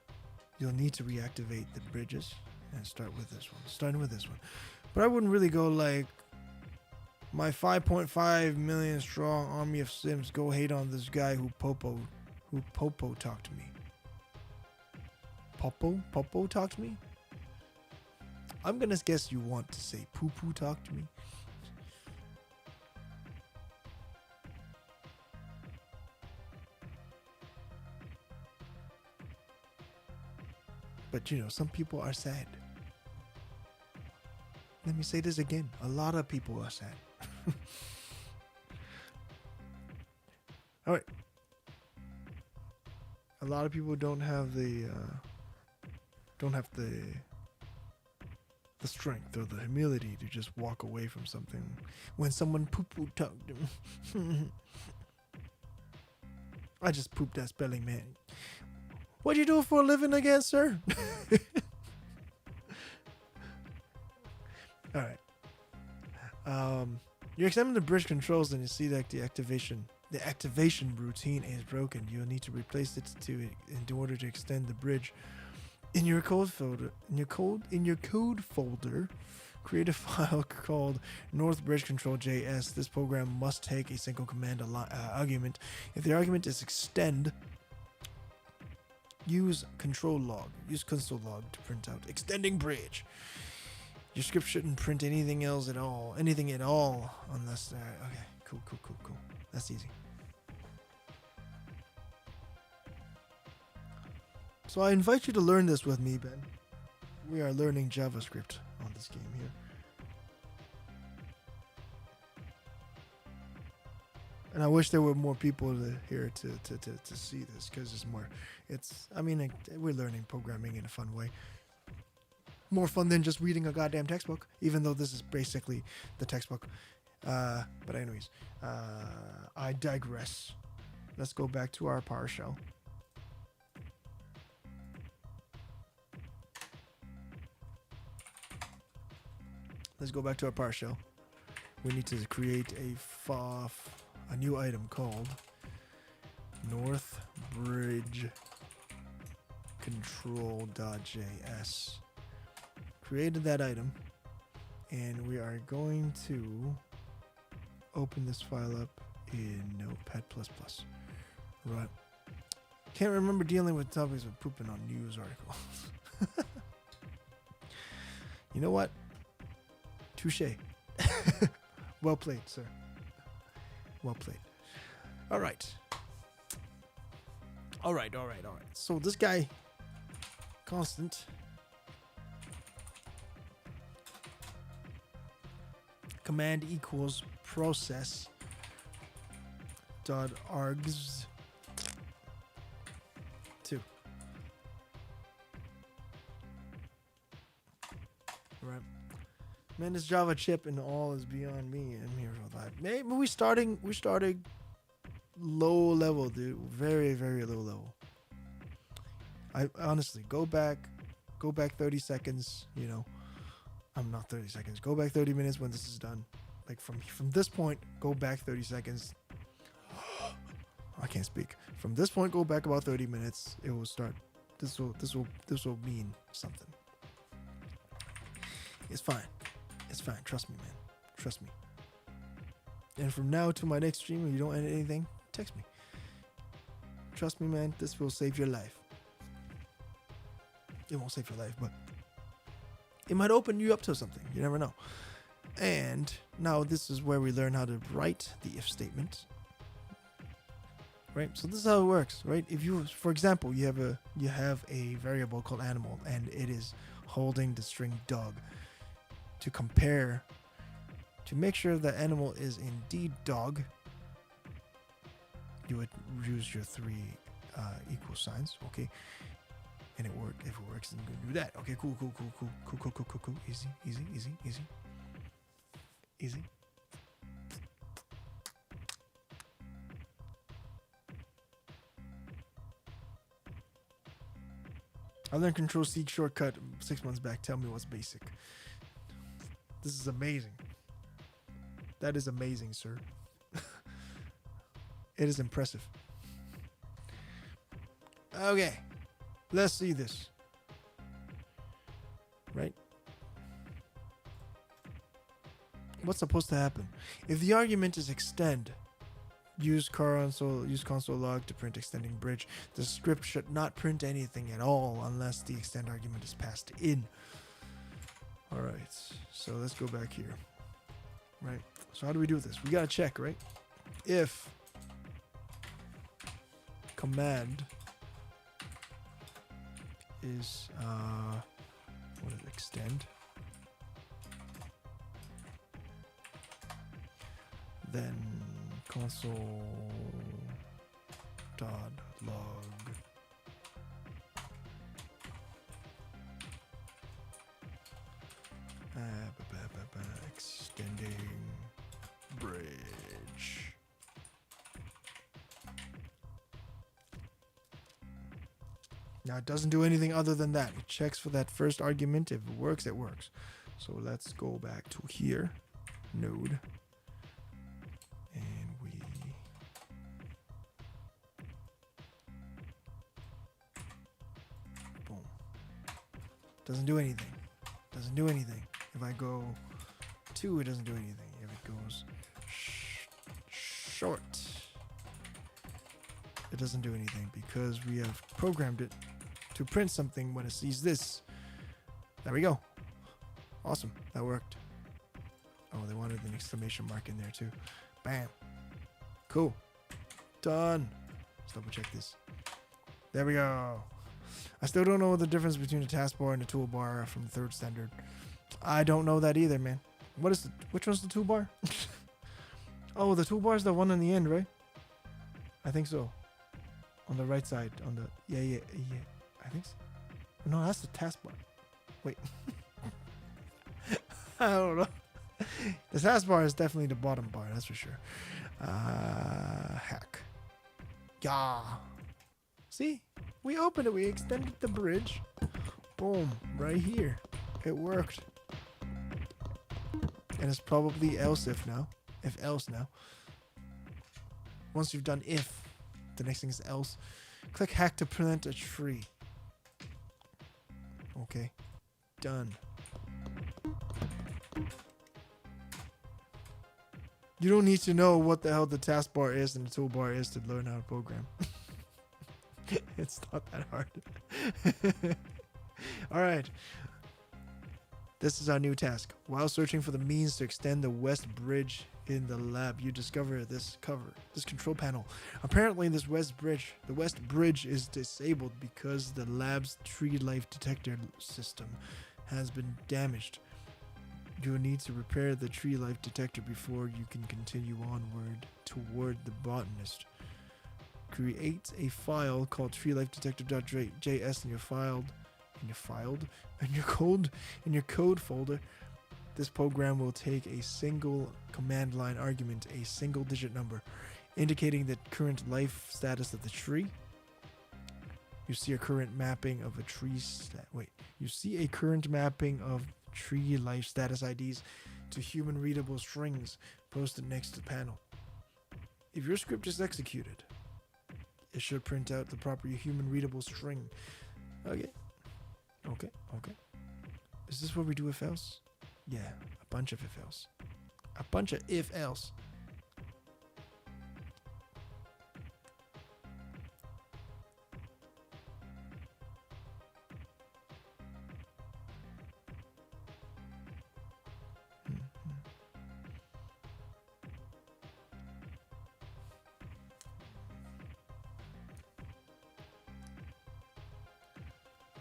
you'll need to reactivate the bridges and start with this one. Starting with this one. But I wouldn't really go like, my 5.5 million strong army of Sims go hate on this guy who Popo talked to me. Popo talked to me? I'm gonna guess you want to say poo-poo talk to me. But you know, some people are sad. Let me say this again. A lot of people are sad. All right. A lot of people don't have the strength or the humility to just walk away from something when someone poo-poo talked to them. I just pooped that spelling, man. What do you do for a living again, sir? All right. You examine the bridge controls and you see that the activation routine is broken. You'll need to replace it in order to extend the bridge. In your code folder, create a file called North Bridge Control JS. This program must take a single command argument. If the argument is extend, use console log to print out extending bridge. Your script shouldn't print anything at all, unless okay, cool. That's easy. So I invite you to learn this with me, Ben. We are learning JavaScript on this game here. And I wish there were more people here to see this, because we're learning programming in a fun way. More fun than just reading a goddamn textbook, even though this is basically the textbook. But anyways, I digress. Let's go back to our PowerShell. We need to create a new item called North Bridge Control.js. Created that item, and we are going to open this file up in Notepad++. Right. Can't remember dealing with topics of pooping on news articles. You know what? Touche. Well played, sir. Well played. All right. So this guy, constant, command equals process dot args 2. Right. Man, this Java chip and all is beyond me. I'm here for that. Maybe we started low level, dude. Very, very low level. I honestly go back 30 seconds, I'm not 30 seconds. Go back 30 minutes when this is done. Like from this point, go back 30 seconds. I can't speak. From this point, go back about 30 minutes. It will start. This will mean something. It's fine. Trust me, man. Trust me. And from now to my next stream, when you don't edit anything, text me. Trust me, man. This will save your life. It won't save your life, but it might open you up to something. You never know. And now this is where we learn how to write the if statement. right? So this is how it works, right? If you, for example, you have a variable called animal, and it is holding the string dog. To compare, to make sure the animal is indeed dog, you would use your three equal signs, okay? And it work. If it works, then you can do that. Okay, cool. Easy. I learned Control-C shortcut 6 months back. Tell me what's basic. This is amazing. That is amazing, sir. It is impressive. Okay. Let's see this. Right? What's supposed to happen? If the argument is extend, use console log to print extending bridge. The script should not print anything at all unless the extend argument is passed in. Alright, so let's go back here. Right, so how do we do this? We gotta check, right? If command is what is extend, then console dot log extending bridge. Now it doesn't do anything other than that. It checks for that first argument. If it works, it works. So let's go back to here, node, and we boom. Doesn't do anything. Doesn't do anything. If I go 2, it doesn't do anything. If it goes short, it doesn't do anything because we have programmed it to print something when it sees this. There we go. Awesome. That worked. Oh, they wanted an exclamation mark in there too. Bam. Cool. Done. Let's double check this. There we go. I still don't know the difference between the taskbar and the toolbar from the 3rd standard. I don't know that either, man. Which one's the toolbar? Oh, the toolbar is the one on the end, right? I think so. On the right side, on the yeah. I think so. No, that's the taskbar. Wait. I don't know. The taskbar is definitely the bottom bar, that's for sure. Hack. Yeah. See? We opened it. We extended the bridge. Boom. Right here. It worked. And it's probably else if now. If else now. Once you've done if, the next thing is else. Click hack to plant a tree. Okay. Done. You don't need to know what the hell the taskbar is and the toolbar is to learn how to program. It's not that hard. Alright. This is our new task. While searching for the means to extend the west bridge in the lab, you discover this control panel. Apparently the west bridge is disabled because the lab's tree life detector system has been damaged. You will need to repair the tree life detector before you can continue onward toward the botanist. Create a file called treelifedetector.js in your code folder. This program will take a single command line argument, a single digit number, indicating the current life status of the tree. You see a current mapping of a tree tree life status IDs to human readable strings posted next to the panel. If your script is executed, it should print out the proper human readable string. Okay. Is this what we do if else? Yeah, a bunch of if else. A bunch of if else.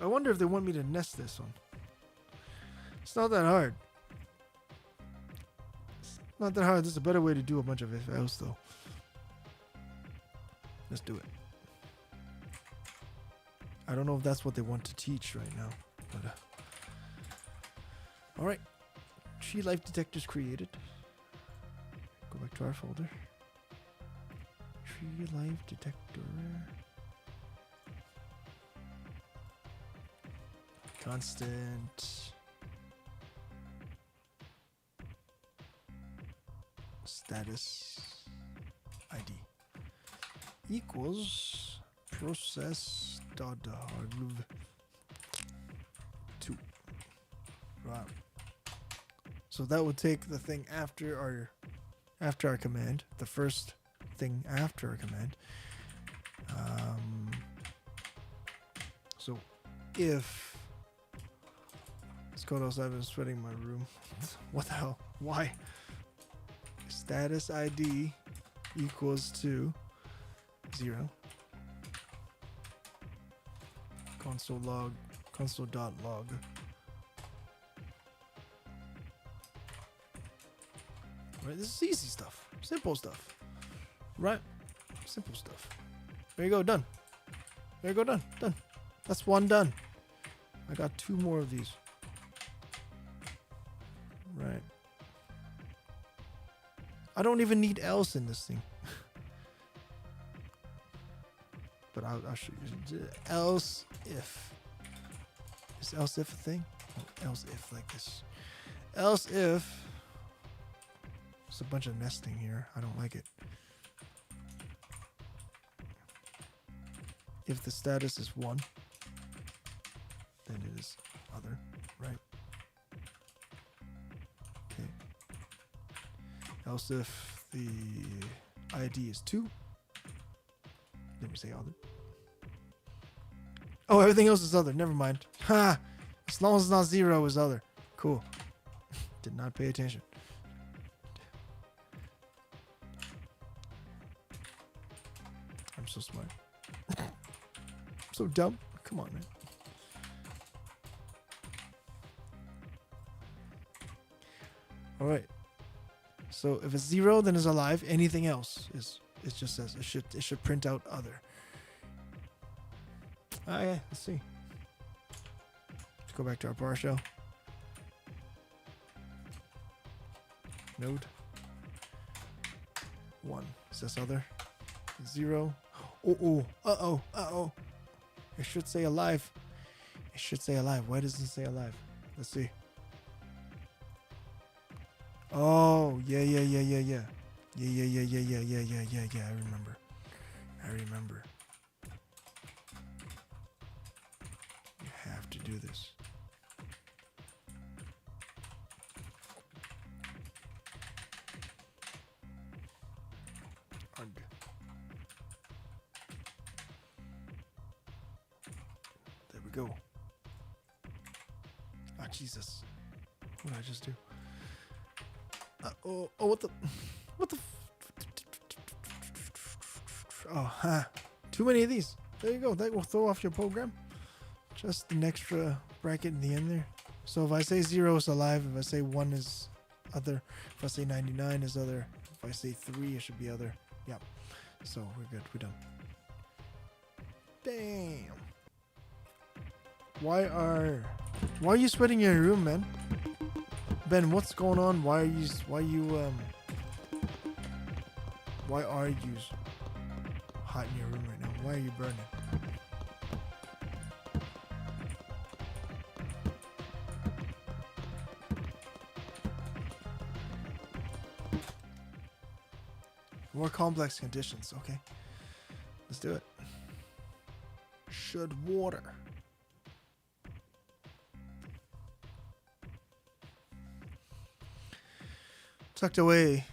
I wonder if they want me to nest this one. It's not that hard. It's not that hard. There's a better way to do a bunch of if else though. Let's do it. I don't know if that's what they want to teach right now, but all right. Tree life detectors created. Go back to our folder. Tree life detector. Constant. Status ID equals process dot 2. Right. So that would take the thing after our command, the first thing after our command. So if let's go outside, I've been sweating in my room. What the hell? Why? Status ID equals to 0. Console.log. Right, this is easy stuff. Simple stuff. Right? Simple stuff. There you go, done. There you go, done. Done. That's one done. I got 2 more of these. Right. I don't even need else in this thing. But I'll show you. Else if. Is else if a thing? Oh, else if like this. Else if. There's a bunch of nesting here. I don't like it. If the status is 1, then it is other, right? Okay. Else if the ID is 2, then we say other. Oh, everything else is other. Never mind. Ha! As long as it's not 0, is other. Cool. Did not pay attention. I'm so smart. I'm so dumb. Come on, man. All right. So if it's 0, then it's alive. Anything else is it just says it should print out other. Ah, yeah. Let's see. Let's go back to our PowerShell. Node 1 says other. 0. Uh-oh. It should say alive. It should say alive. Why does it say alive? Let's see. Oh, yeah. Yeah. I remember. You have to do this. Ugh. There we go. Ah, Jesus. What did I just do? What the? Oh, huh. Too many of these. There you go. That will throw off your program. Just an extra bracket in the end there. So if I say 0 is alive, if I say 1 is other, if I say 99 is other, if I say 3, it should be other. Yep. So we're good. We're done. Damn. Why are you sweating in your room, man? Ben, what's going on? Why are you hot in your room right now? Why are you burning? More complex conditions. Okay. Let's do it. Should water. Tucked away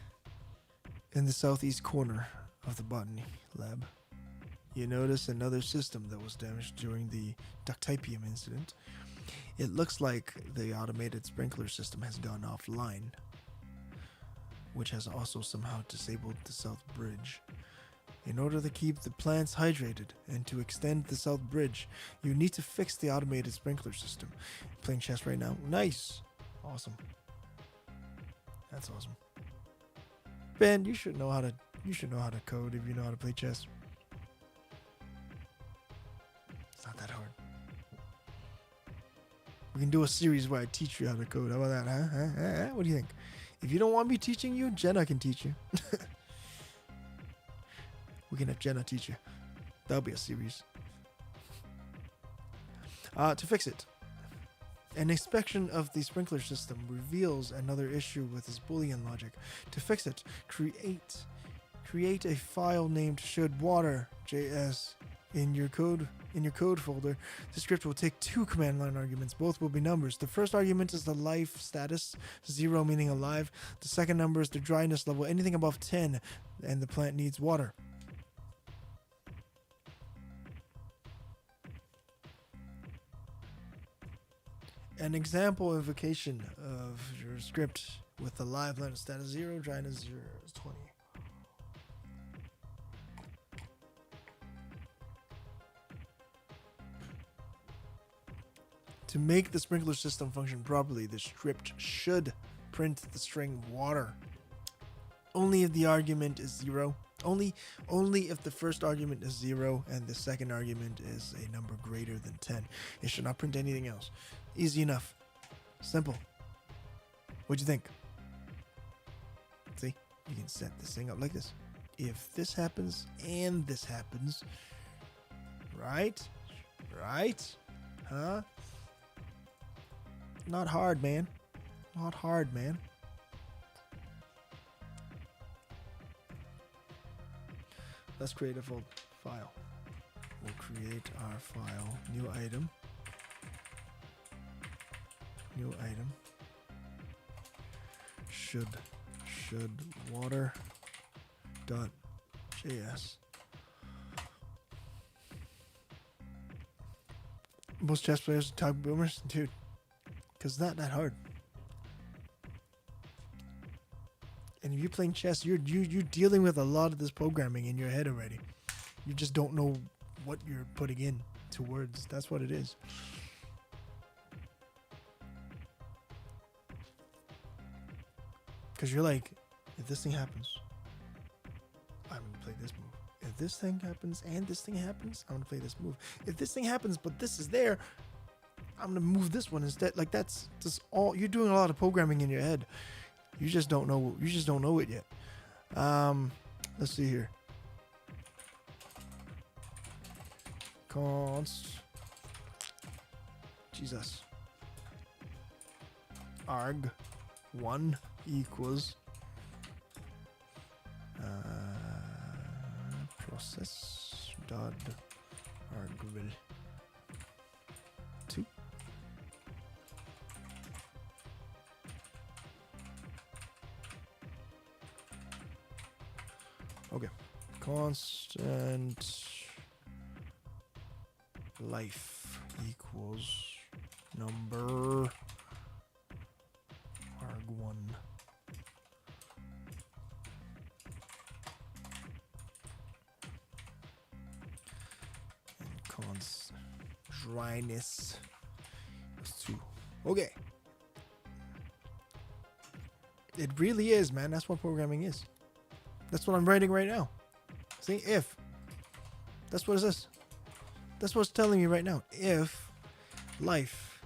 in the southeast corner of the botany lab, you notice another system that was damaged during the ductypium incident. It looks like the automated sprinkler system has gone offline, which has also somehow disabled the south bridge. In order to keep the plants hydrated and to extend the south bridge, you need to fix the automated sprinkler system. Playing chess right now. Nice. Awesome. That's awesome. Ben, you should know how to code if you know how to play chess. It's not that hard. We can do a series where I teach you how to code. How about that, huh? What do you think? If you don't want me teaching you, Jenna can teach you. We can have Jenna teach you. That'll be a series. To fix it. An inspection of the sprinkler system reveals another issue with its Boolean logic. To fix it, create a file named shouldwater.js in your code folder. The script will take 2 command line arguments. Both will be numbers. The first argument is the life status, 0 meaning alive. The second number is the dryness level, anything above 10, and the plant needs water. An example invocation of your script with the live plant status 0, dryness 0 is 20. To make the sprinkler system function properly, the script should print the string water. Only if the argument is 0. Only if the first argument is 0 and the second argument is a number greater than 10. It should not print anything else. Easy enough. Simple. What'd you think? See? You can set this thing up like this. If this happens and this happens, right? Huh? Not hard, man. Not hard, man. Let's create a file. We'll create our file. New item. Should water.js. Most chess players talk boomers, dude. Because it's not that hard. And if you're playing chess, you're dealing with a lot of this programming in your head already. You just don't know what you're putting in to words. That's what it is. Because you're like, if this thing happens, I'm going to play this move. If this thing happens and this thing happens, I'm going to play this move. If this thing happens but this is there, I'm going to move this one instead. Like that's just all. You're doing a lot of programming in your head. You just don't know. You just don't know it yet. Let's see here. Const. Jesus. arg1 equals process dot argval 2. Okay, constant life equals number arg1. Dryness is 2. Okay. It really is, man. That's what programming is. That's what I'm writing right now. See, if. That's what it says. That's what it's telling me right now. If life,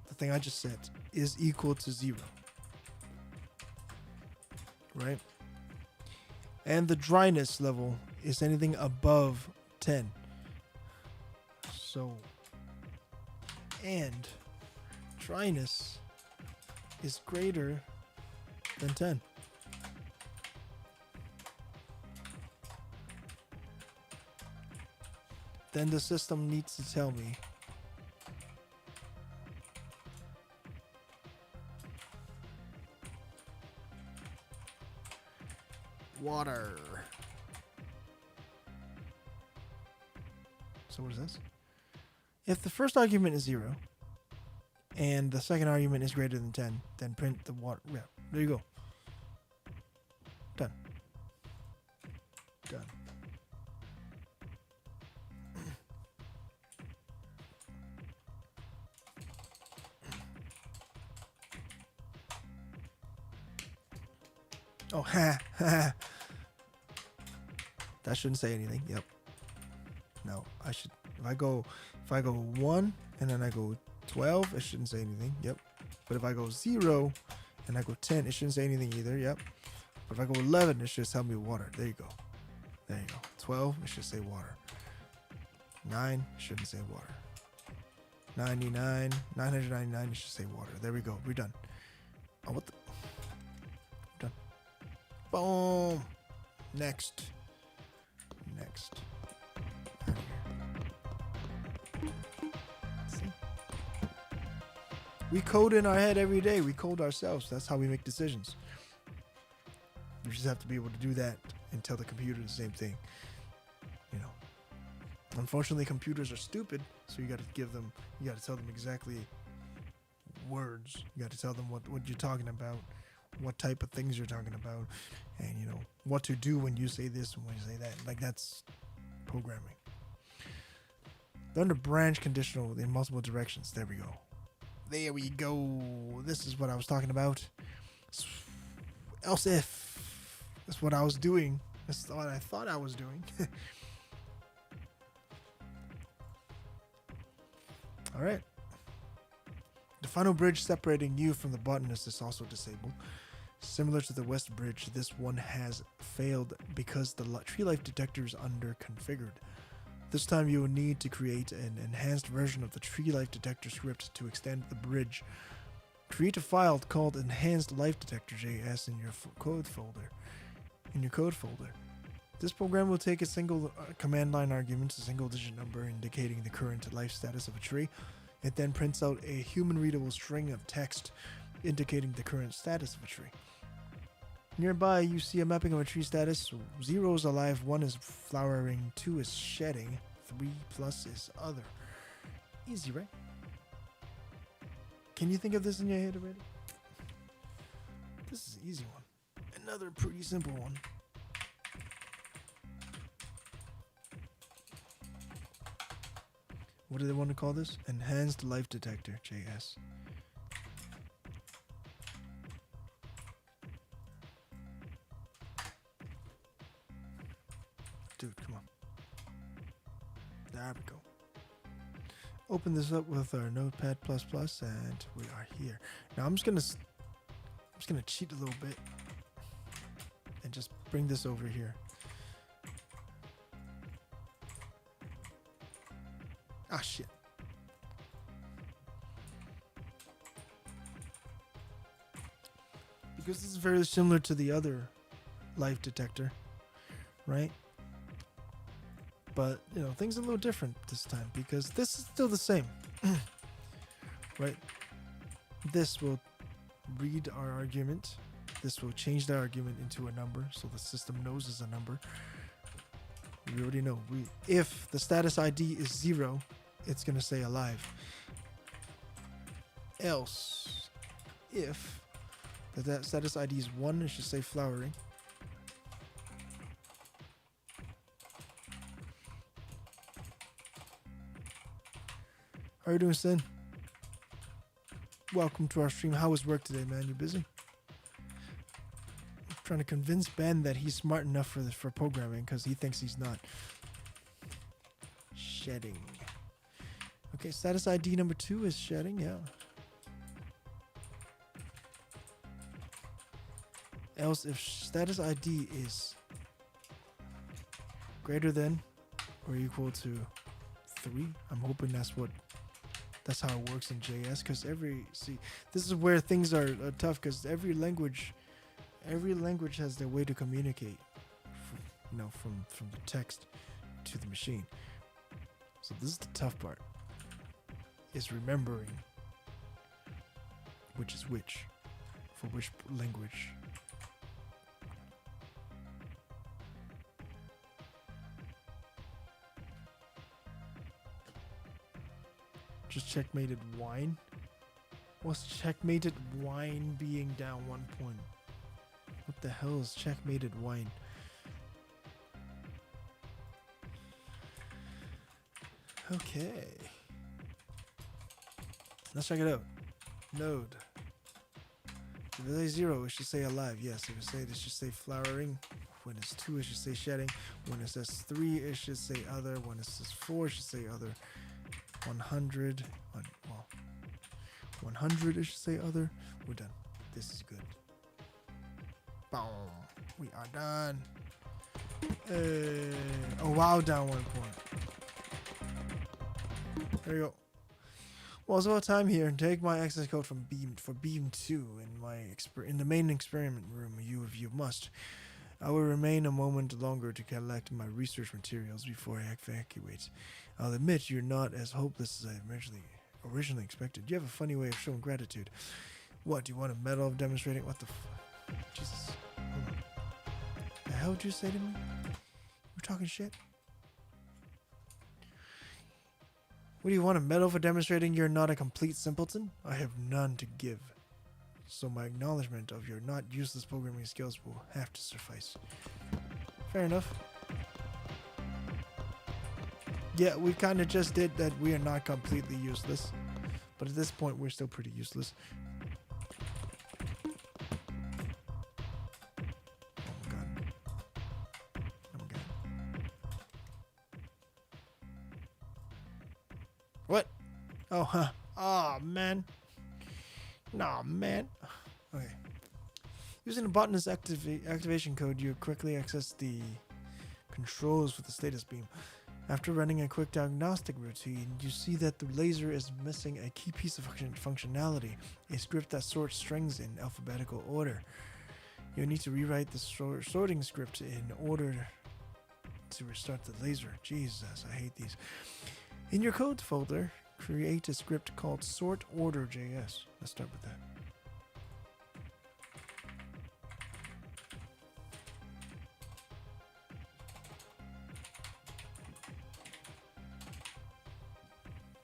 the thing I just said, is equal to 0. Right? And the dryness level is anything above 10. So, and dryness is greater than 10. Then the system needs to tell me water. So what is this? If the first argument is 0 and the second argument is greater than 10, then print the water. Yeah, there you go. Done. Done. Oh, ha, ha. That shouldn't say anything. Yep. No, I should. If I go 1 and then I go 12, it shouldn't say anything. Yep. But if I go 0 and I go 10, it shouldn't say anything either. Yep. But if I go 11, it should tell me water. There you go. There you go. 12, it should say water. 9 shouldn't say water. 999, it should say water. There we go. We're done. Oh, what the? Done. Boom. Next. Out of here. See? We code in our head every day. We code ourselves. That's how we make decisions. You just have to be able to do that and tell the computer the same thing. You know. Unfortunately, computers are stupid, so you got to tell them exactly words. You got to tell them what you're talking about, what type of things you're talking about, and you know what to do when you say this and when you say that. Like, that's programming. They're under branch conditional in multiple directions. There we go. There we go. This is what I was talking about. Else if. That's what I was doing. That's what I thought I was doing. All right. The final bridge separating you from the botanist is also disabled. Similar to the west bridge, this one has failed because the tree life detector is under-configured. This time you will need to create an enhanced version of the tree life detector script to extend the bridge. Create a file called enhanced life detector.js in your code folder. This program will take a single command line argument, a single digit number indicating the current life status of a tree. It then prints out a human-readable string of text indicating the current status of a tree. Nearby, you see a mapping of a tree status. 0 is alive, 1 is flowering, 2 is shedding, 3 plus is other. Easy, right? Can you think of this in your head already? This is an easy one. Another pretty simple one. What do they want to call this? Enhanced Life Detector, JS. Dude, come on. There we go. Open this up with our Notepad++, and we are here. Now I'm just gonna cheat a little bit and just bring this over here. Ah, shit. Because this is very similar to the other life detector, right? But, you know, things are a little different this time because this is still the same, right? This will read our argument. This will change the argument into a number so the system knows it's a number. We already know. If the status ID is 0, it's going to say alive. Else, if the status ID is 1, it should say flowering. How are you doing, Sin? Welcome to our stream. How was work today, man? You busy? I'm trying to convince Ben that he's smart enough for programming because he thinks he's not. Shedding. Okay, status ID number 2 is shedding, yeah. Else, if status ID is greater than or equal to 3, I'm hoping that's how it works in JS, because this is where things are tough, because every language has their way to communicate, from the text to the machine. So this is the tough part, is remembering which is which for which language. Just checkmated wine. What's checkmated wine being down 1 point? What the hell is checkmated wine? Okay. Let's check it out. Node. If it say 0, it should say alive. Yes, if it say it should say flowering. When it's 2, it should say shedding. When it says 3, it should say other. When it says 4, it should say other. 100. Well, 100, it should say other. We're done. This is good. Boom. We are done. Oh, wow, down 1 point. There you go. Well, it's about time here. Take my access code from beam 2 in the main experiment room. If you must. I will remain a moment longer to collect my research materials before I evacuate. I'll admit you're not as hopeless as I originally expected. You have a funny way of showing gratitude. What, do you want a medal of demonstrating? What the Jesus. Hold on. The hell did you say to me? We're talking shit? What do you want, a medal for demonstrating you're not a complete simpleton? I have none to give. So my acknowledgement of your not useless programming skills will have to suffice. Fair enough. Yeah, we kind of just did that. We are not completely useless. But at this point, we're still pretty useless. Oh my god. Oh my god. What? Oh, huh. Oh, man. Nah, man. Okay. Using the botanist activation code, you quickly access the controls for the status beam. After running a quick diagnostic routine, you see that the laser is missing a key piece of functionality, a script that sorts strings in alphabetical order. You'll need to rewrite the sorting script in order to restart the laser. Jesus, I hate these. In your code folder, create a script called sortorder.js. Let's start with that.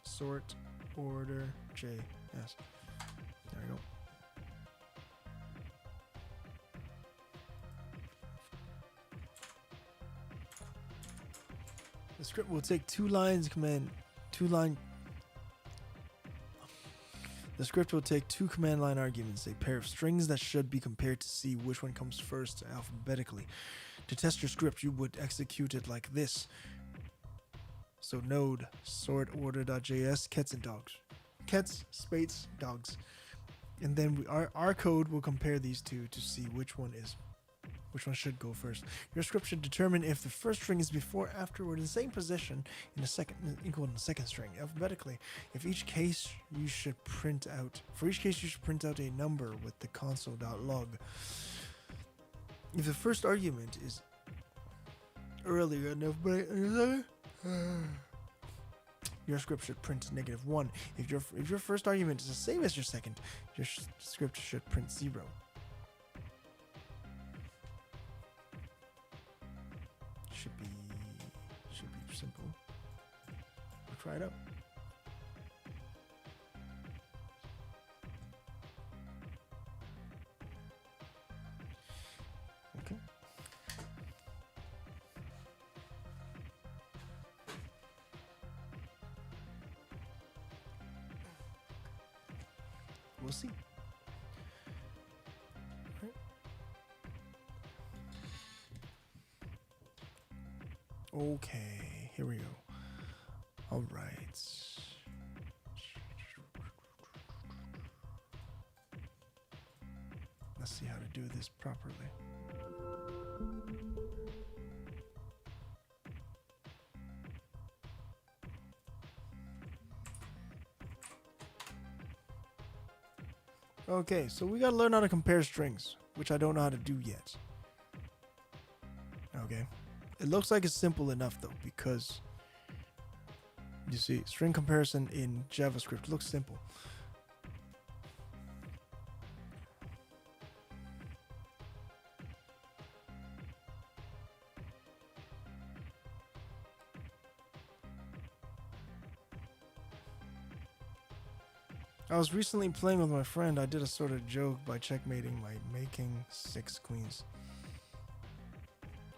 Sort order JS. There we go. The script will take The script will take 2 command line arguments, a pair of strings that should be compared to see which one comes first alphabetically. To test your script, you would execute it like this. So node sortorder.js cats and dogs. Cats, space, dogs. And then our code will compare these two to see which one should go first. Your script should determine if the first string is before, after, or in the same position in the second equal to the second string alphabetically. For each case you should print out a number with the console.log. If the first argument is earlier in alphabetical, your script should print -1. If your first argument is the same as your second, your script should print 0. Should be simple. We'll try it out. Okay. We'll see. Okay, here we go. All right. Let's see how to do this properly. Okay, so we gotta learn how to compare strings, which I don't know how to do yet. Okay. It looks like it's simple enough though, because you see, string comparison in JavaScript looks simple. I was recently playing with my friend. I did a sort of joke by checkmating by making 6 queens.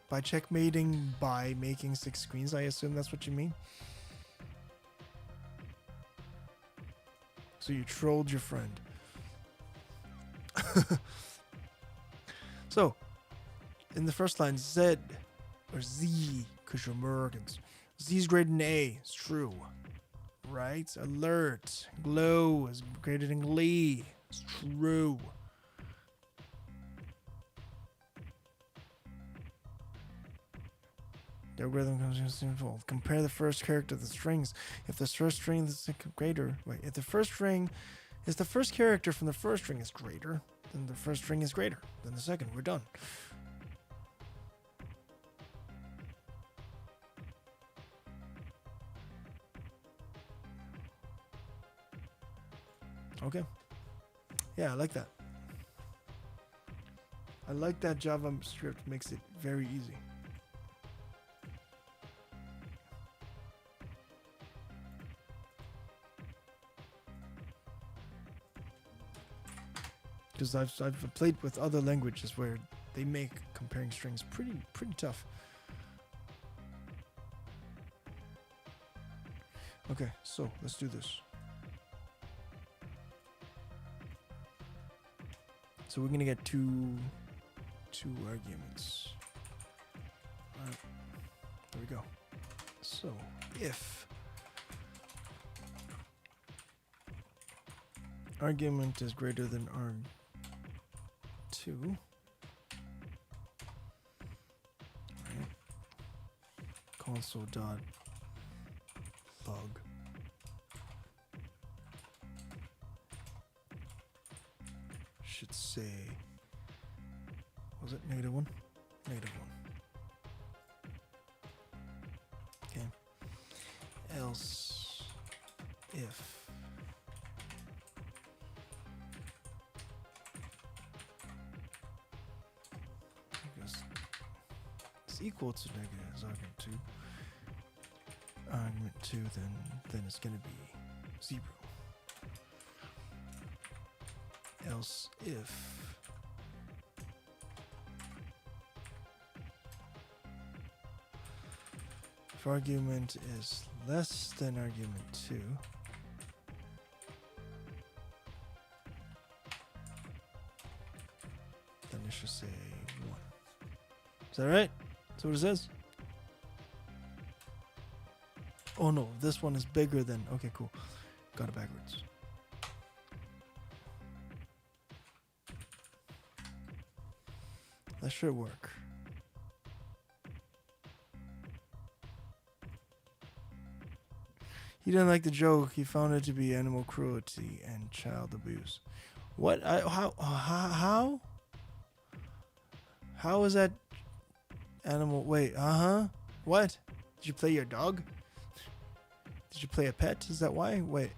By checkmating by making 6 queens, I assume that's what you mean? So you trolled your friend. So, in the first line, Z or Z, because you're Americans. Z is greater than A. It's true. Right? Alert. Glow is greater than Glee. It's true. The algorithm comes involved. Compare the first character to the strings. If the first string is greater, if the first string is the first character from the first string is greater, then the first string is greater than the second. We're done. Okay. Yeah, I like that. I like that JavaScript makes it very easy. Because I've played with other languages where they make comparing strings pretty tough. Okay, so let's do this. So we're gonna get two arguments. Alright, there we go. So if argument is greater than arg2, right, console.log should say, was it -1? -1. Okay. Else if it's equal to negative argument 2, then it's gonna be 0. Else if argument is less than argument 2, then it should say 1. Is that right? That's what it says? Oh no, this one is bigger than... Okay, cool. Got it backwards. That should work. He didn't like the joke. He found it to be animal cruelty and child abuse. What? How? How is that animal? Wait, What? Did you play your dog? Did you play a pet? Is that why? Wait,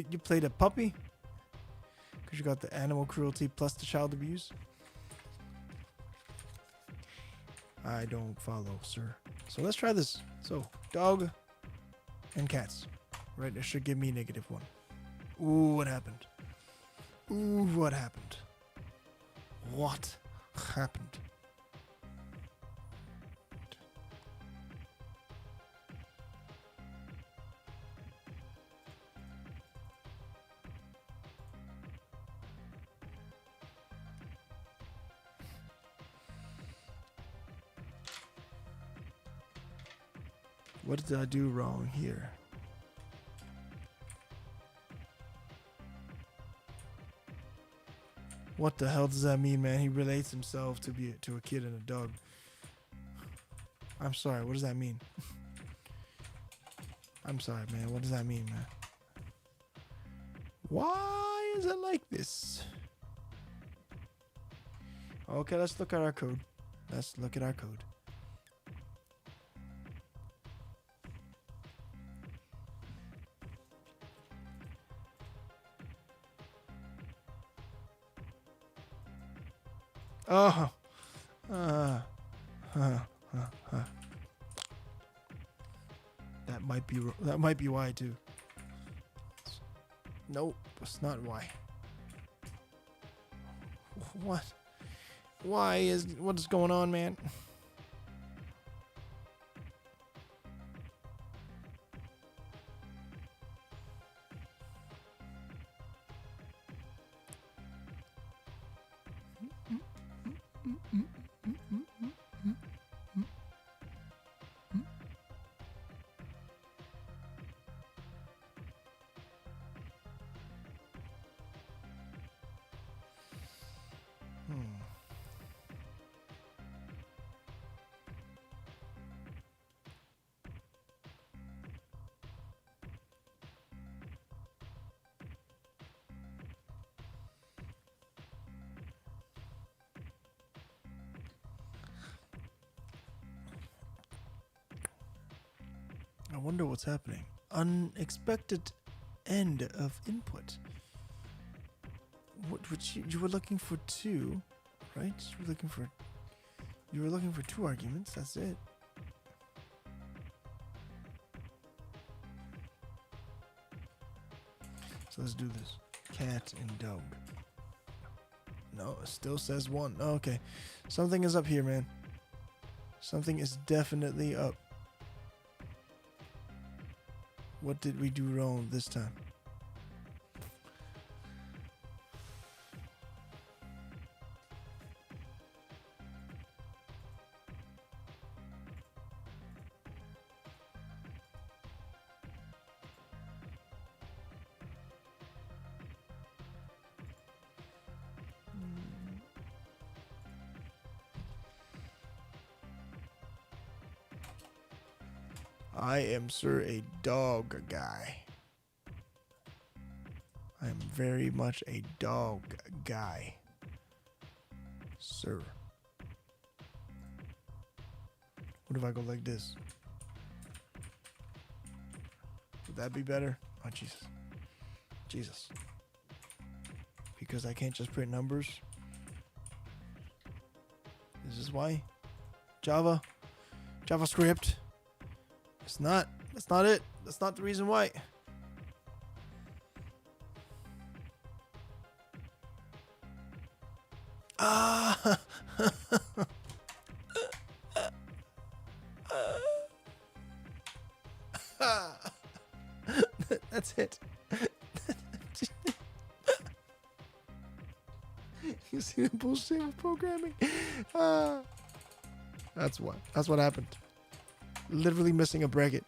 you played a puppy? Because you got the animal cruelty plus the child abuse? I don't follow, sir. So let's try this. So, dog and cats. Right, it should give me -1. Ooh, what happened? Ooh, what happened? What happened? What did I do wrong here? What the hell does that mean, man? He relates himself to a kid and a dog. I'm sorry, what does that mean? I'm sorry, man. What does that mean, man? Why is it like this? Okay, let's look at our code. Let's look at our code. Oh, that might be why too. Nope, that's not why. What? What is going on, man? I wonder what's happening. Unexpected end of input. What? Which you were looking for two, right? You were looking for two arguments. That's it. So let's do this. Cat and dog. No, it still says one. Oh, okay. Something is up here, man. Something is definitely up. What did we do wrong this time? I am, sir, a dog guy. I am very much a dog guy, sir. What if I go like this? Would that be better? Oh, Jesus. Jesus. Because I can't just print numbers? Is this why? Java? JavaScript? It's not. That's not it. That's not the reason why. Ah! That's it. You see the bullshit with programming? That's what happened. Literally missing a bracket.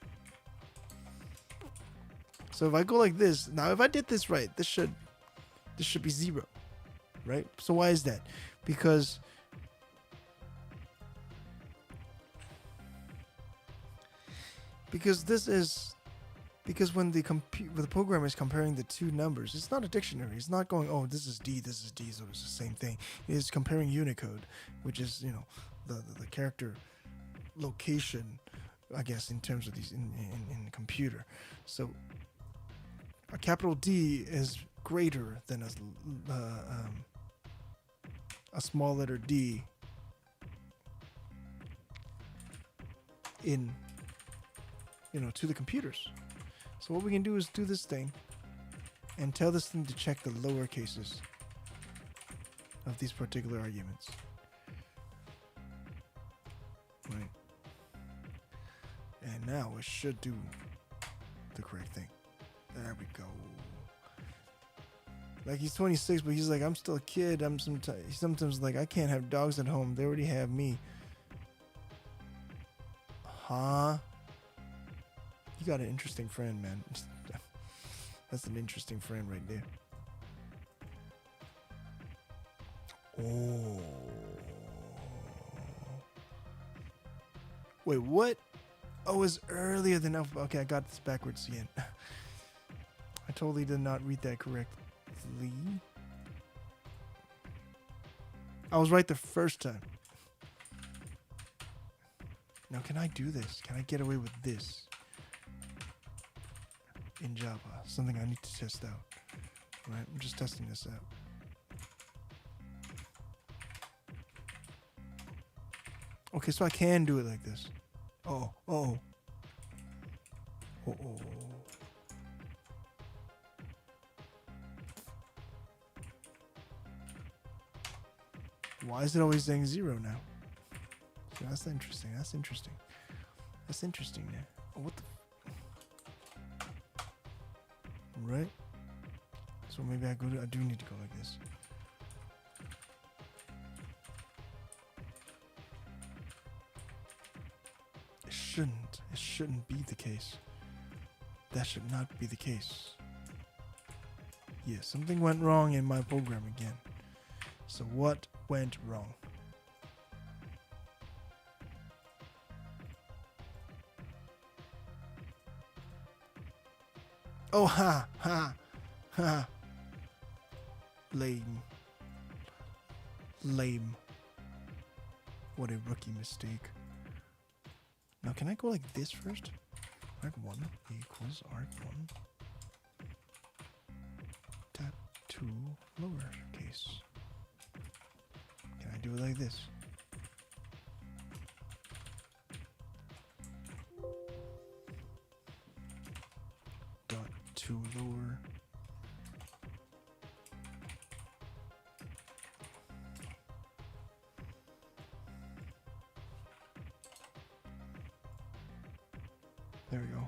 So if I go like this, now if I did this right, this should be 0, right? So why is that? Because when the program is comparing the two numbers, it's not a dictionary. It's not going, oh, this is D, so it's the same thing. It is comparing Unicode, which is, you know, the character location, I guess, in terms of these in the computer. So a capital D is greater than a small letter D in, you know, to the computers. So what we can do is do this thing and tell this thing to check the lower cases of these particular arguments. Right. And now it should do the correct thing. There we go. Like, he's 26, but he's like, I'm still a kid. He's sometimes like, I can't have dogs at home. They already have me. Huh? You got an interesting friend, man. That's an interesting friend right there. Oh. Wait, what? Oh, it's earlier than alphabet. Okay, I got this backwards again. I totally did not read that correctly. I was right the first time. Now, can I do this? Can I get away with this in Java? Something I need to test out. All right, I'm just testing this out. Okay, so I can do it like this. Oh. Why is it always saying 0 now? So that's interesting. That's interesting there. Oh, what the? Right. So maybe I do need to go like this. It shouldn't be the case. That should not be the case. Yeah, something went wrong in my program again. So what went wrong? Oh, ha. Lame. What a rookie mistake. Now, can I go like this first? arc1 equals arc1 tab 2 lowercase. Can I do it like this? Dot 2 lower. There we go.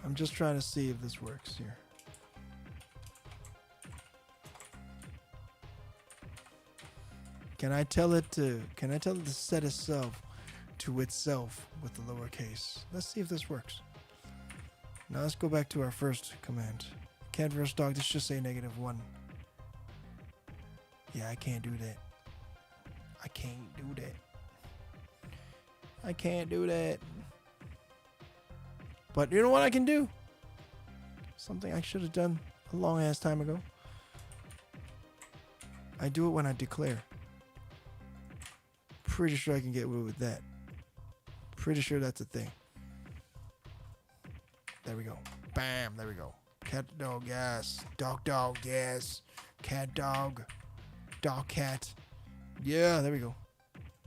I'm just trying to see if this works here. Can I tell it to set itself to itself with the lowercase? Let's see if this works. Now let's go back to our first command. Cat versus dog, this should say -1. Yeah, I can't do that. I can't do that. I can't do that. But you know what I can do? Something I should have done a long ass time ago. I do it when I declare. Pretty sure I can get away with that. Pretty sure that's a thing. There we go. Bam, there we go. Cat, dog, yes. Dog, yes. Cat, dog. Dog, cat. Yeah, there we go.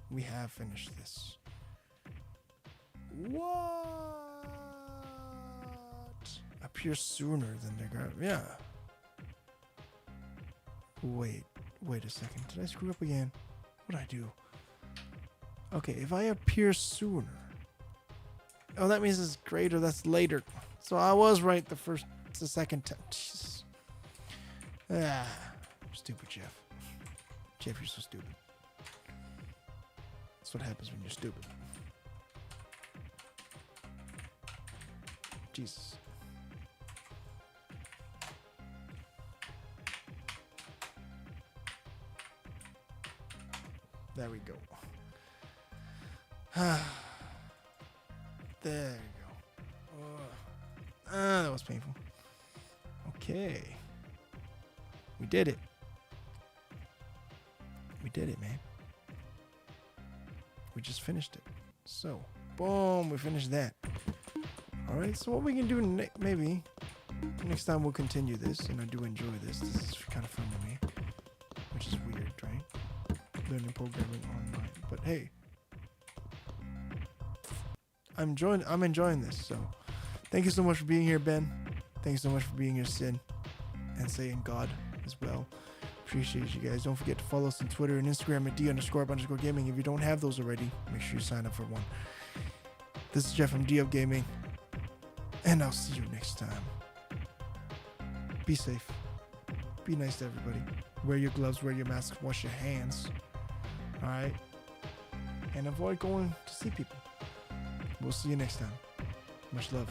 We have finished this. What? Appear sooner than the ground. Yeah. Wait a second. Did I screw up again? What did I do? Okay, if I appear sooner. Oh, that means it's greater. That's later. So I was right the second time. Jesus. Ah, stupid Jeff. Jeff, you're so stupid. That's what happens when you're stupid. Jesus. There we go. There you go. That was painful. Okay. We did it. We did it, man. We just finished it. So, boom, we finished that. Alright, so what we can do maybe next time we'll continue this, and I do enjoy this. This is kind of fun to me, which is weird, right? Learning programming online. But hey, I'm enjoying this. So thank you so much for being here, Ben. Thank you so much for being here, Sin, and saying God as well. Appreciate you guys. Don't forget to follow us on Twitter and Instagram at D_up_gaming. If you don't have those already, make sure you sign up for one. This is Jeff from D_up Gaming, and I'll see you next time. Be safe. Be nice to everybody. Wear your gloves, wear your mask, wash your hands. Alright? And avoid going to see people. We'll see you next time. Much love.